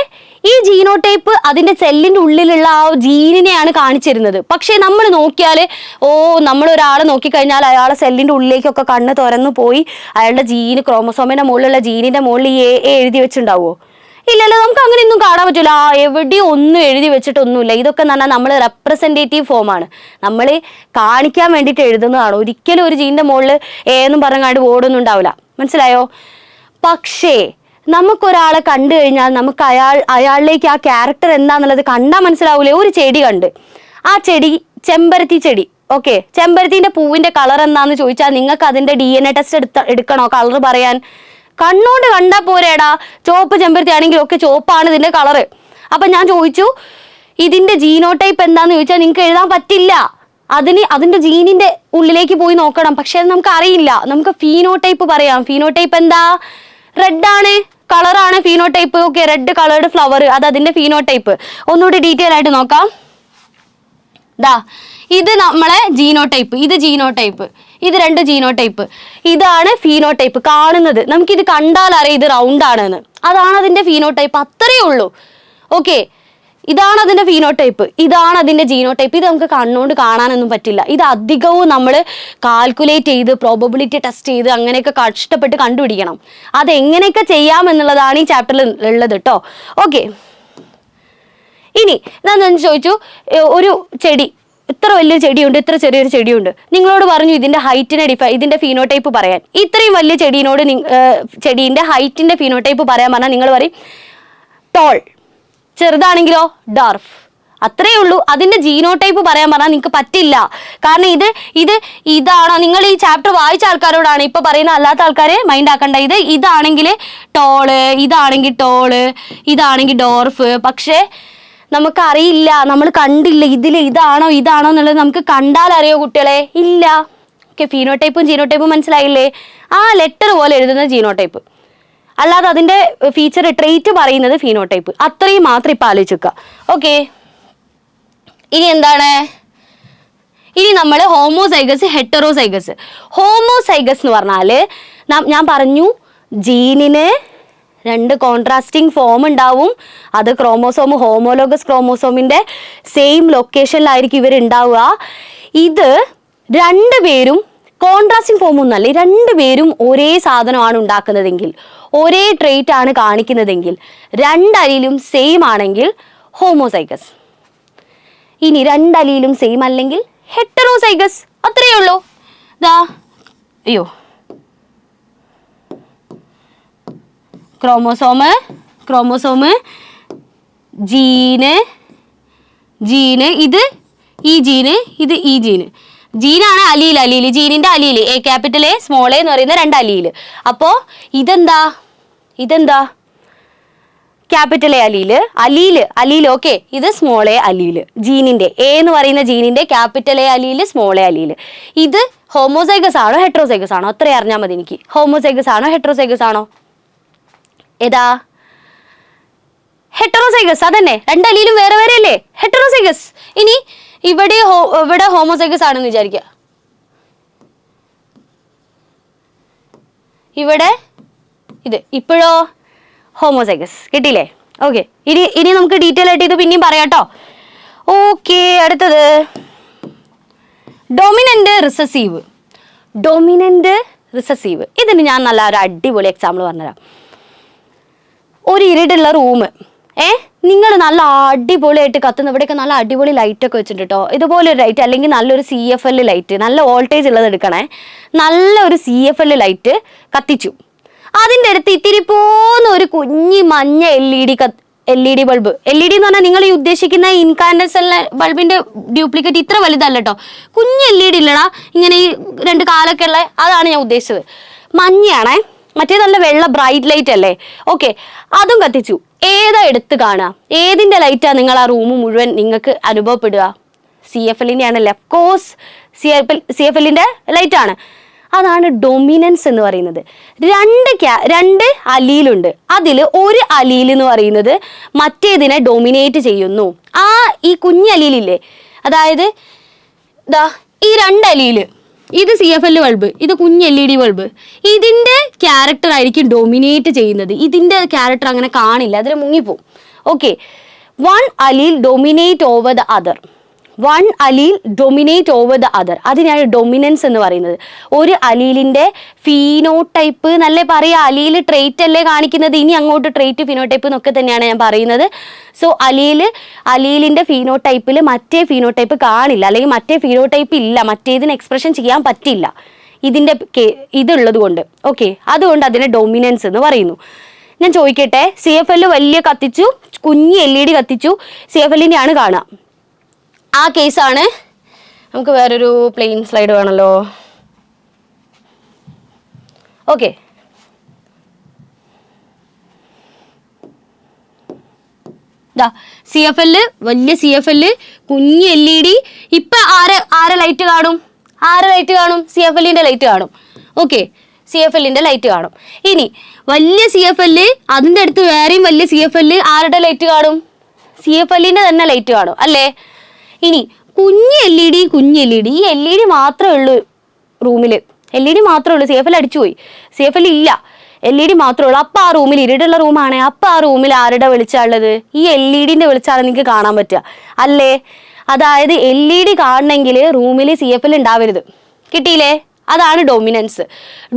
Speaker 1: ഈ ജീനോടൈപ്പ് അതിന്റെ സെല്ലിന്റെ ഉള്ളിലുള്ള ആ ജീനിനെയാണ് കാണിച്ചിരുന്നത്. പക്ഷേ നമ്മൾ നോക്കിയാൽ നമ്മൾ ഒരാളെ നോക്കിക്കഴിഞ്ഞാൽ അയാളെ സെല്ലിന്റെ ഉള്ളിലേക്കൊക്കെ കണ്ണ് തുറന്നു പോയി അയാളുടെ ജീന് ക്രോമസോമിന്റെ മുകളിലുള്ള ജീനിന്റെ മുകളിൽ എ എഴുതി വെച്ചിട്ടുണ്ടാവുമോ? ഇല്ലല്ലോ, നമുക്ക് അങ്ങനെയൊന്നും കാണാൻ പറ്റില്ല. എവിടെയും ഒന്നും എഴുതി വെച്ചിട്ടൊന്നുമില്ല. ഇതൊക്കെ എന്ന് പറഞ്ഞാൽ നമ്മൾ റെപ്രസെൻറ്റേറ്റീവ് ഫോമാണ്, നമ്മൾ കാണിക്കാൻ വേണ്ടിയിട്ട് എഴുതുന്നതാണ്. ഒരിക്കലും ഒരു ജീനിന്റെ മുകളിൽ എന്നും പറഞ്ഞാണ്ട് ഓടൊന്നും ഉണ്ടാവില്ല. മനസ്സിലായോ? പക്ഷേ നമുക്കൊരാളെ കണ്ടു കഴിഞ്ഞാൽ നമുക്ക് അയാളിലേക്ക് ആ ക്യാരക്ടർ എന്താന്നുള്ളത് കണ്ടാൽ മനസ്സിലാവൂലേ? ഒരു ചെടി കണ്ട്, ആ ചെടി ചെമ്പരത്തി ചെടി, ഓക്കെ, ചെമ്പരത്തിന്റെ പൂവിന്റെ കളർ എന്താന്ന് ചോദിച്ചാൽ നിങ്ങൾക്ക് അതിന്റെ DNA ടെസ്റ്റ് എടുക്കണോ കളർ പറയാൻ? കണ്ണോണ്ട് കണ്ടാ പോരേടാ. ചുവപ്പ് ചെമ്പരത്തി ആണെങ്കിലും ഒക്കെ ചുവപ്പാണ് ഇതിന്റെ കളറ്. അപ്പൊ ഞാൻ ചോദിച്ചു ഇതിന്റെ ജീനോടൈപ്പ് എന്താന്ന് ചോദിച്ചാൽ നിങ്ങൾക്ക് എഴുതാൻ പറ്റില്ല. അതിന്റെ ജീനിന്റെ ഉള്ളിലേക്ക് പോയി നോക്കണം. പക്ഷെ അത് നമുക്ക് അറിയില്ല. നമുക്ക് ഫീനോടൈപ്പ് പറയാം. ഫീനോടൈപ്പ് എന്താ? റെഡ് ആണ്, കളറാണ് phenotype. Okay, red coloured flower, അത് അതിന്റെ ഫീനോടൈപ്പ്. ഒന്നുകൂടി ഡീറ്റെയിൽ ആയിട്ട് നോക്കാം. ഇത് നമ്മളെ ജീനോടൈപ്പ്, ഇത് ജീനോടൈപ്പ്, ഇത് രണ്ട് ജീനോടൈപ്പ്. ഇതാണ് ഫീനോടൈപ്പ് കാണുന്നത്. നമുക്കിത് കണ്ടാൽ അറിയാം ഇത് റൗണ്ട് ആണെന്ന്. അതാണ് അതിന്റെ ഫീനോടൈപ്പ്, അത്രയേ ഉള്ളൂ. ഓക്കെ, ഇതാണ് അതിന്റെ ഫീനോടൈപ്പ്, ഇതാണ് അതിന്റെ ജീനോടൈപ്പ്. ഇത് നമുക്ക് കണ്ണുകൊണ്ട് കാണാനൊന്നും പറ്റില്ല. ഇത് അധികവും നമ്മൾ കാൽക്കുലേറ്റ് ചെയ്ത് പ്രോബബിലിറ്റി ടെസ്റ്റ് ചെയ്ത് അങ്ങനെയൊക്കെ കഷ്ടപ്പെട്ട് കണ്ടുപിടിക്കണം. അതെങ്ങനെയൊക്കെ ചെയ്യാമെന്നുള്ളതാണ് ഈ ചാപ്റ്ററിൽ ഉള്ളത് കേട്ടോ. ഓക്കെ, ഇനി ഞാൻ ചോദിച്ചു ഒരു ചെടി, ഇത്ര വലിയൊരു ചെടിയുണ്ട്, ഇത്ര ചെറിയൊരു ചെടിയുണ്ട്. നിങ്ങളോട് പറഞ്ഞു ഇതിന്റെ ഹൈറ്റിനെ ഇതിന്റെ ഫീനോടൈപ്പ് പറയാൻ. ഇത്രയും വലിയ ചെടീനോട് ചെടീന്റെ ഹൈറ്റിന്റെ ഫീനോടൈപ്പ് പറയാൻ പറഞ്ഞാൽ നിങ്ങൾ പറയും ടോൾ. ചെറുതാണെങ്കിലോ ഡാർഫ്. അത്രയേ ഉള്ളൂ. അതിന്റെ ജീനോടൈപ്പ് പറയാൻ പറഞ്ഞാൽ നിങ്ങൾക്ക് പറ്റില്ല. കാരണം ഇതാണോ, നിങ്ങൾ ഈ ചാപ്റ്റർ വായിച്ച ആൾക്കാരോടാണ് ഇപ്പൊ പറയുന്ന, അല്ലാത്ത ആൾക്കാരെ മൈൻഡ് ആക്കണ്ട. ഇതാണെങ്കിൽ ടോള്, ഇതാണെങ്കിൽ ടോള്, ഇതാണെങ്കിൽ ഡോർഫ്. പക്ഷേ നമുക്കറിയില്ല, നമ്മൾ കണ്ടില്ല ഇതാണോ എന്നുള്ളത് നമുക്ക് കണ്ടാൽ അറിയോ കുട്ടികളെ? ഇല്ല. ഓക്കെ, ഫീനോടൈപ്പും ജീനോടൈപ്പും മനസ്സിലായില്ലേ? ആ ലെറ്റർ പോലെ എഴുതുന്ന ജീനോടൈപ്പ്, അല്ലാതെ അതിന്റെ ഫീച്ചർ ട്രേറ്റ് പറയുന്നത് ഫീനോടൈപ്പ്. അത്രയും മാത്രം ഇപ്പം ആലോചിക്കുക. ഓക്കെ, ഇനി എന്താണ്? ഇനി നമ്മൾ ഹോമോസൈഗസ്, ഹെറ്ററോസൈഗസ്. ഹോമോസൈഗസ് എന്ന് പറഞ്ഞാൽ ഞാൻ പറഞ്ഞു ജീനിന് രണ്ട് കോൺട്രാസ്റ്റിംഗ് ഫോം ഉണ്ടാവും. അത് ക്രോമോസോം, ഹോമോലോഗസ് ക്രോമോസോമിന്റെ സെയിം ലൊക്കേഷനിലായിരിക്കും ഇവരുണ്ടാവുക. ഇത് രണ്ടുപേരും കോൺട്രാസ്റ്റിംഗ് ഫോം ഒന്നല്ല, രണ്ടുപേരും ഒരേ സാധനമാണ് ഉണ്ടാക്കുന്നതെങ്കിൽ, ഒരേ ട്രേറ്റ് ആണ് കാണിക്കുന്നതെങ്കിൽ, രണ്ടലിയിലും സെയിം ആണെങ്കിൽ ഹോമോസൈഗസ്. ഇനി രണ്ടലിയിലും സെയിം അല്ലെങ്കിൽ ഹെറ്ററോസൈഗസ്. അത്രയേ ഉള്ളൂ. ക്രോമോസോമ്, ജീന്, ഇത് ഈ ജീന്, ഇത് ഈ ജീന്. ജീനാണ് അലീൽ, ജീനിന്റെ allele, A capital A small A എന്ന് പറയുന്ന രണ്ട് അലീൽ. അപ്പോ ഇതെന്താ ക്യാപിറ്റൽ എ അലീൽ. ഓക്കെ, ഇത് സ്മോൾ എ അലീൽ. ജീനിന്റെ എ എന്ന് പറയുന്ന ജീനിന്റെ capital A allele, small A allele. ഇത് ഹോമോസൈഗസ് ആണോ ഹെറ്ററോസൈഗസ് ആണോ? അത്രേ അറിഞ്ഞാൽ മതി എനിക്ക്. ഹോമോസൈഗസ് ആണോ ഹെറ്ററോസൈഗസ് ആണോ? ഏതാ? ഹെറ്ററോസൈഗസ്. അതന്നെ, രണ്ടലിയിലും വേറെ വേറെ അല്ലേ, ഹെറ്ററോസൈഗസ്. ഇനി ഇവിടെ ഹോമോസൈഗസ് ആണെന്ന് വിചാരിക്കുക. ഇവിടെ ഇത് ഇപ്പോഴോ ഹോമോസൈഗസ്. കിട്ടിയില്ലേ? ഓക്കെ, ഇനി നമുക്ക് ഡീറ്റെയിൽ ആയിട്ട് ഇത് പിന്നെയും പറയാട്ടോ. ഓക്കെ, അടുത്തത് ഡൊമിനന്റ് റിസസീവ്. ഇതിന് ഞാൻ നല്ല ഒരു അടിപൊളി എക്സാമ്പിൾ പറഞ്ഞുതരാം. ഒരു ഇരുട്ടുള്ള റൂം, നിങ്ങൾ നല്ല അടിപൊളിയായിട്ട് കത്തുന്ന, ഇവിടെയൊക്കെ നല്ല അടിപൊളി ലൈറ്റൊക്കെ വെച്ചിട്ട് കേട്ടോ. ഇതുപോലെ ഒരു ലൈറ്റ്, അല്ലെങ്കിൽ നല്ലൊരു CFL ലൈറ്റ്, നല്ല വോൾട്ടേജ് ഉള്ളത് എടുക്കണേ. നല്ലൊരു CFL ലൈറ്റ് കത്തിച്ചു. അതിൻ്റെ അടുത്ത് ഇത്തിരി പോന്ന ഒരു കുഞ്ഞി മഞ്ഞ LED ബൾബ്. LED എന്ന് പറഞ്ഞാൽ നിങ്ങൾ ഈ ഉദ്ദേശിക്കുന്ന ഇൻകാൻഡൻസൽ ബൾബിന്റെ ഡ്യൂപ്ലിക്കേറ്റ് ഇത്ര വലുതല്ല കേട്ടോ. കുഞ്ഞ് LED ഇല്ലടാ, ഇങ്ങനെ ഈ രണ്ട് കാലൊക്കെ ഉള്ള, അതാണ് ഞാൻ ഉദ്ദേശിച്ചത്. മഞ്ഞയാണേ, മറ്റേ നല്ല വെള്ള ബ്രൈറ്റ് ലൈറ്റ് അല്ലേ. ഓക്കെ, അതും കത്തിച്ചു. ഏതാ എടുത്ത് കാണുക? ഏതിന്റെ ലൈറ്റാ നിങ്ങൾ ആ റൂം മുഴുവൻ നിങ്ങൾക്ക് അനുഭവപ്പെടുക? CFLന്റെ ആണല്ലേ, ഓഫ് കോഴ്സ് CFLന്റെ ലൈറ്റ് ആണ്. അതാണ് ഡൊമിനൻസ് എന്ന് പറയുന്നത്. രണ്ട് അലീലുണ്ട്, അതിൽ ഒരു അലീൽ എന്ന് പറയുന്നത് മറ്റേതിനെ ഡൊമിനേറ്റ് ചെയ്യുന്നു. ഈ കുഞ്ഞലീലില്ലേ, അതായത് ഈ 2 അലീല്, ഇത് CFL ബൾബ്, ഇത് കുഞ്ഞ് LED ബൾബ്, ഇതിൻ്റെ ക്യാരക്ടർ ആയിരിക്കും ഡൊമിനേറ്റ് ചെയ്യുന്നത്. ഇതിൻ്റെ ക്യാരക്ടർ അങ്ങനെ കാണില്ല, അതിൽ മുങ്ങിപ്പോവും. Okay, 1 allele dominate over the other. 1 allele dominate over the other. അതിനാണ് ഡൊമിനൻസ് എന്ന് പറയുന്നത്. ഒരു അലീലിൻ്റെ ഫീനോടൈപ്പ് എന്നല്ലേ പറയുക, അലീൽ ട്രേറ്റ് അല്ലേ കാണിക്കുന്നത്. ഇനി അങ്ങോട്ട് ട്രേറ്റ് ഫീനോടൈപ്പ് എന്നൊക്കെ തന്നെയാണ് ഞാൻ പറയുന്നത്. സോ അലീലിൻ്റെ ഫീനോടൈപ്പിൽ മറ്റേ ഫീനോടൈപ്പ് കാണില്ല, അല്ലെങ്കിൽ മറ്റേ ഫീനോടൈപ്പ് ഇല്ല, മറ്റേതിന് എക്സ്പ്രഷൻ ചെയ്യാൻ പറ്റില്ല ഇതിൻ്റെ ഇതുള്ളത് കൊണ്ട്. ഓക്കെ, അതുകൊണ്ട് അതിനെ ഡൊമിനൻസ് എന്ന് പറയുന്നു. ഞാൻ ചോദിക്കട്ടെ, CFL വലിയ കത്തിച്ചു, കുഞ്ഞ് LED കത്തിച്ചു, CFLൻ്റെ ആണ് കാണുക. ആ കേസാണ്. നമുക്ക് വേറൊരു പ്ലെയിൻ സ്ലൈഡ് വേണമല്ലോ. ഓക്കെ, CFL, വലിയ CFL, കുഞ്ഞ് LED. ഇപ്പം ആരെ ലൈറ്റ് കാണും? CFLൻ്റെ ലൈറ്റ് കാണും. ഓക്കെ, CFLൻ്റെ ലൈറ്റ് കാണും. ഇനി വലിയ CFL, അതിൻ്റെ അടുത്ത് വേറെയും വലിയ CFL, ആരുടെ ലൈറ്റ് കാണും? CFLൻ്റെ തന്നെ ലൈറ്റ് കാണും അല്ലേ? ഇനി കുഞ്ഞ് LED, ഈ LED മാത്രമേ ഉള്ളൂ റൂമിൽ, LED മാത്രമേ ഉള്ളൂ. CFL അടിച്ചുപോയി, CFL ഇല്ല, LED മാത്രമേ ഉള്ളൂ. അപ്പം ആ റൂമിൽ ഇരുടുള്ള റൂമാണ്, അപ്പം ആ റൂമിൽ ആരുടെ വെളിച്ചമുള്ളത്? ഈ LEDൻ്റെ വെളിച്ചമാണ് നിങ്ങൾക്ക് കാണാൻ പറ്റുക അല്ലേ? അതായത് LED കാണണമെങ്കിൽ റൂമിൽ CFL ഉണ്ടാവരുത്. കിട്ടിയില്ലേ? അതാണ് ഡൊമിനൻസ്.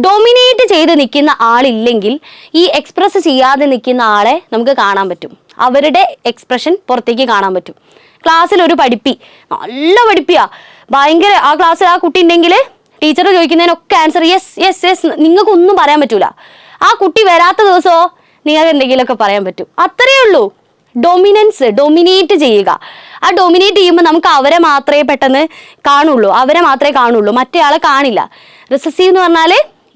Speaker 1: ഡൊമിനേറ്റ് ചെയ്ത് നിൽക്കുന്ന ആളില്ലെങ്കിൽ ഈ എക്സ്പ്രസ് ചെയ്യാതെ നിൽക്കുന്ന ആളെ നമുക്ക് കാണാൻ പറ്റും, അവരുടെ എക്സ്പ്രഷൻ പുറത്തേക്ക് കാണാൻ പറ്റും. ക്ലാസ്സിൽ ഒരു നല്ല പഠിപ്പിയാ, ഭയങ്കര, ആ ക്ലാസ്സിൽ ആ കുട്ടി ഉണ്ടെങ്കിൽ ടീച്ചർ ചോദിക്കുന്നതിനൊക്കെ ആൻസർ യെസ്, നിങ്ങൾക്കൊന്നും പറയാൻ പറ്റൂല. ആ കുട്ടി വരാത്ത ദിവസമോ നിങ്ങൾക്ക് എന്തെങ്കിലുമൊക്കെ പറയാൻ പറ്റും. അത്രയേ ഉള്ളൂ. ഡൊമിനേറ്റ് ചെയ്യുക. ആ ഡൊമിനേറ്റ് ചെയ്യുമ്പോൾ നമുക്ക് അവരെ മാത്രമേ പെട്ടെന്ന് കാണുള്ളൂ, മറ്റേയാളെ കാണില്ല. റിസസീവ് എന്ന് പറഞ്ഞാൽ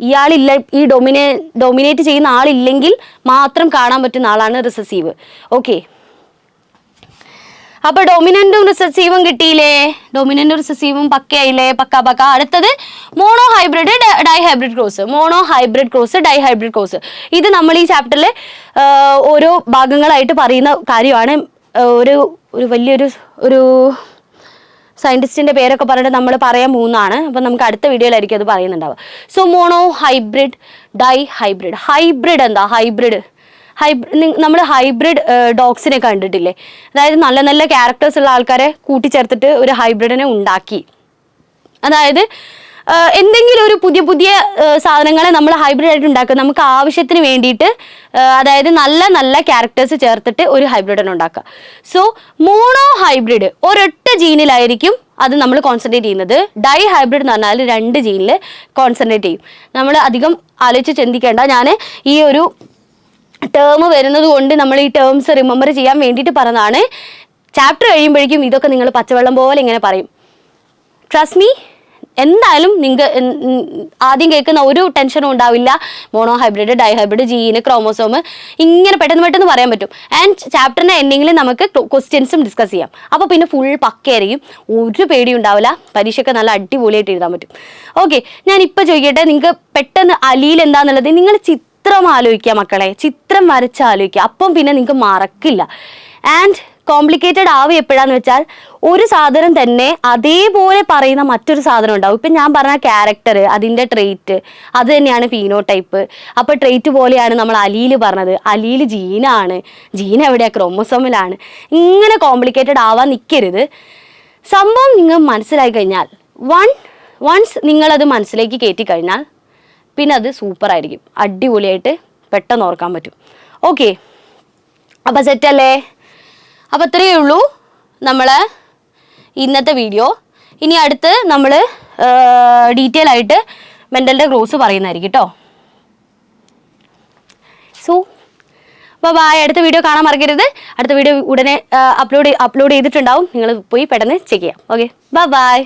Speaker 1: ഇയാളില്ല, ഈ ഡൊമിനേറ്റ് ചെയ്യുന്ന ആളില്ലെങ്കിൽ മാത്രം കാണാൻ പറ്റുന്ന ആളാണ് റിസസീവ്. ഓക്കെ, അപ്പൊ ഡൊമിനന്റും റിസസീവും കിട്ടിയില്ലേ? ഡൊമിനന്റും റിസസീവും പക്കയായില്ലേ? പക്ക. അടുത്തത് monohybrid, dihybrid cross. ഇത് നമ്മൾ ഈ ചാപ്റ്ററിൽ ഓരോ ഭാഗങ്ങളായിട്ട് പറയുന്ന കാര്യമാണ്. ഒരു വലിയൊരു സയൻറ്റിസ്റ്റിൻ്റെ പേരൊക്കെ പറഞ്ഞിട്ട് നമ്മൾ പറയാൻ പോകുന്നതാണ്. അപ്പം നമുക്ക് അടുത്ത വീഡിയോയിലായിരിക്കും അത് പറയുന്നുണ്ടാവുക. So monohybrid, dihybrid. Hybrid എന്താ? നമ്മൾ ഹൈബ്രിഡ് ഡോഗ്സിനെ കണ്ടിട്ടില്ലേ? അതായത് നല്ല നല്ല ക്യാരക്ടേഴ്സ് ഉള്ള ആൾക്കാരെ കൂട്ടിച്ചേർത്തിട്ട് ഒരു ഹൈബ്രിഡിനെ ഉണ്ടാക്കി. അതായത് എന്തെങ്കിലും ഒരു പുതിയ സാധനങ്ങളെ നമ്മൾ ഹൈബ്രിഡ് ആയിട്ട് ഉണ്ടാക്കുക, നമുക്ക് ആവശ്യത്തിന് വേണ്ടിയിട്ട്. അതായത് നല്ല നല്ല ക്യാരക്ടേഴ്സ് ചേർത്തിട്ട് ഒരു ഹൈബ്രിഡിനെ ഉണ്ടാക്കുക. സോ മോണോ ഹൈബ്രിഡ് ഒരൊറ്റ ജീനിലായിരിക്കും അത് നമ്മൾ കോൺസെൻട്രേറ്റ് ചെയ്യുന്നത്. ഡൈ ഹൈബ്രിഡ് എന്ന് പറഞ്ഞാൽ 2 ജീനിൽ കോൺസെൻട്രേറ്റ് ചെയ്യും. നമ്മൾ അധികം ആലോചിച്ച് ചിന്തിക്കേണ്ട. ഞാൻ ഈ ഒരു ടേം വരുന്നത് കൊണ്ട് നമ്മൾ ഈ ടേംസ് റിമെമ്പർ ചെയ്യാൻ വേണ്ടിയിട്ട് പറഞ്ഞതാണ്. ചാപ്റ്റർ കഴിയുമ്പോഴേക്കും ഇതൊക്കെ നിങ്ങൾ പച്ചവെള്ളം പോലെ ഇങ്ങനെ പറയും. ട്രസ്റ്റ് മീ, എന്തായാലും നിങ്ങൾക്ക് ആദ്യം കേൾക്കുന്ന ഒരു ടെൻഷനും ഉണ്ടാവില്ല. മോണോ ഹൈബ്രിഡ്, ഡൈ ഹൈബ്രിഡ്, ജീന്, ക്രോമോസോം, ഇങ്ങനെ പെട്ടെന്ന് പറയാൻ പറ്റും. ആൻഡ് ചാപ്റ്ററിൻ്റെ എൻഡിങ്ങിൽ നമുക്ക് ക്വസ്റ്റ്യൻസും ഡിസ്കസ് ചെയ്യാം. അപ്പോൾ പിന്നെ ഫുൾ പക്കയായിരിക്കും, ഒരു പേടിയും ഉണ്ടാവില്ല. പരീക്ഷയ്ക്ക് നല്ല അടിപൊളിയായിട്ട് എഴുതാൻ പറ്റും. ഓക്കെ, ഞാനിപ്പോൾ ചോദിക്കട്ടെ, നിങ്ങൾക്ക് പെട്ടെന്ന് അലീൽ എന്താണെന്നുള്ളത് നിങ്ങൾ ചിത്രം ആലോചിക്കുക മക്കളെ, ചിത്രം വരച്ച് ആലോചിക്കുക. അപ്പം പിന്നെ നിങ്ങൾക്ക് മറക്കില്ല. ആൻഡ് കോംപ്ലിക്കേറ്റഡ് ആവുക എപ്പോഴാന്ന് വെച്ചാൽ ഒരു സാധനം തന്നെ അതേപോലെ പറയുന്ന മറ്റൊരു സാധനം ഉണ്ടാവും. ഇപ്പം ഞാൻ പറഞ്ഞ ക്യാരക്ടർ, അതിൻ്റെ ട്രെയ്റ്റ്, അത് തന്നെയാണ് ഫീനോടൈപ്പ്. അപ്പോൾ ട്രെയ്റ്റ് പോലെയാണ് നമ്മൾ അലീൽ പറഞ്ഞത്. അലീൽ ജീനാണ്, ജീൻ എവിടെയാണ്? ക്രോമോസോമിലാണ്. ഇങ്ങനെ കോംപ്ലിക്കേറ്റഡ് ആവാൻ നിൽക്കരുത്. സംഭവം നിങ്ങൾ മനസ്സിലാക്കി കഴിഞ്ഞാൽ, വൺസ് നിങ്ങളത് മനസ്സിലേക്ക് കയറ്റി കഴിഞ്ഞാൽ പിന്നെ അത് സൂപ്പറായിരിക്കും, അടിപൊളിയായിട്ട് പെട്ടെന്ന് ഓർക്കാൻ പറ്റും. ഓക്കെ, അപ്പം സെറ്റല്ലേ? അപ്പോൾ ഇത്രയേ ഉള്ളൂ നമ്മൾ ഇന്നത്തെ വീഡിയോ. ഇനി അടുത്ത് നമ്മൾ ഡീറ്റെയിൽ ആയിട്ട് മെൻ്റലിൻ്റെ ഗ്രോസ് പറയുന്നതായിരിക്കും കേട്ടോ. So by. അടുത്ത വീഡിയോ കാണാൻ മറക്കരുത്. അടുത്ത വീഡിയോ ഉടനെ അപ്ലോഡ് ചെയ്തിട്ടുണ്ടാവും. നിങ്ങൾ പോയി പെട്ടെന്ന് ചെക്ക് ചെയ്യാം. Okay, by.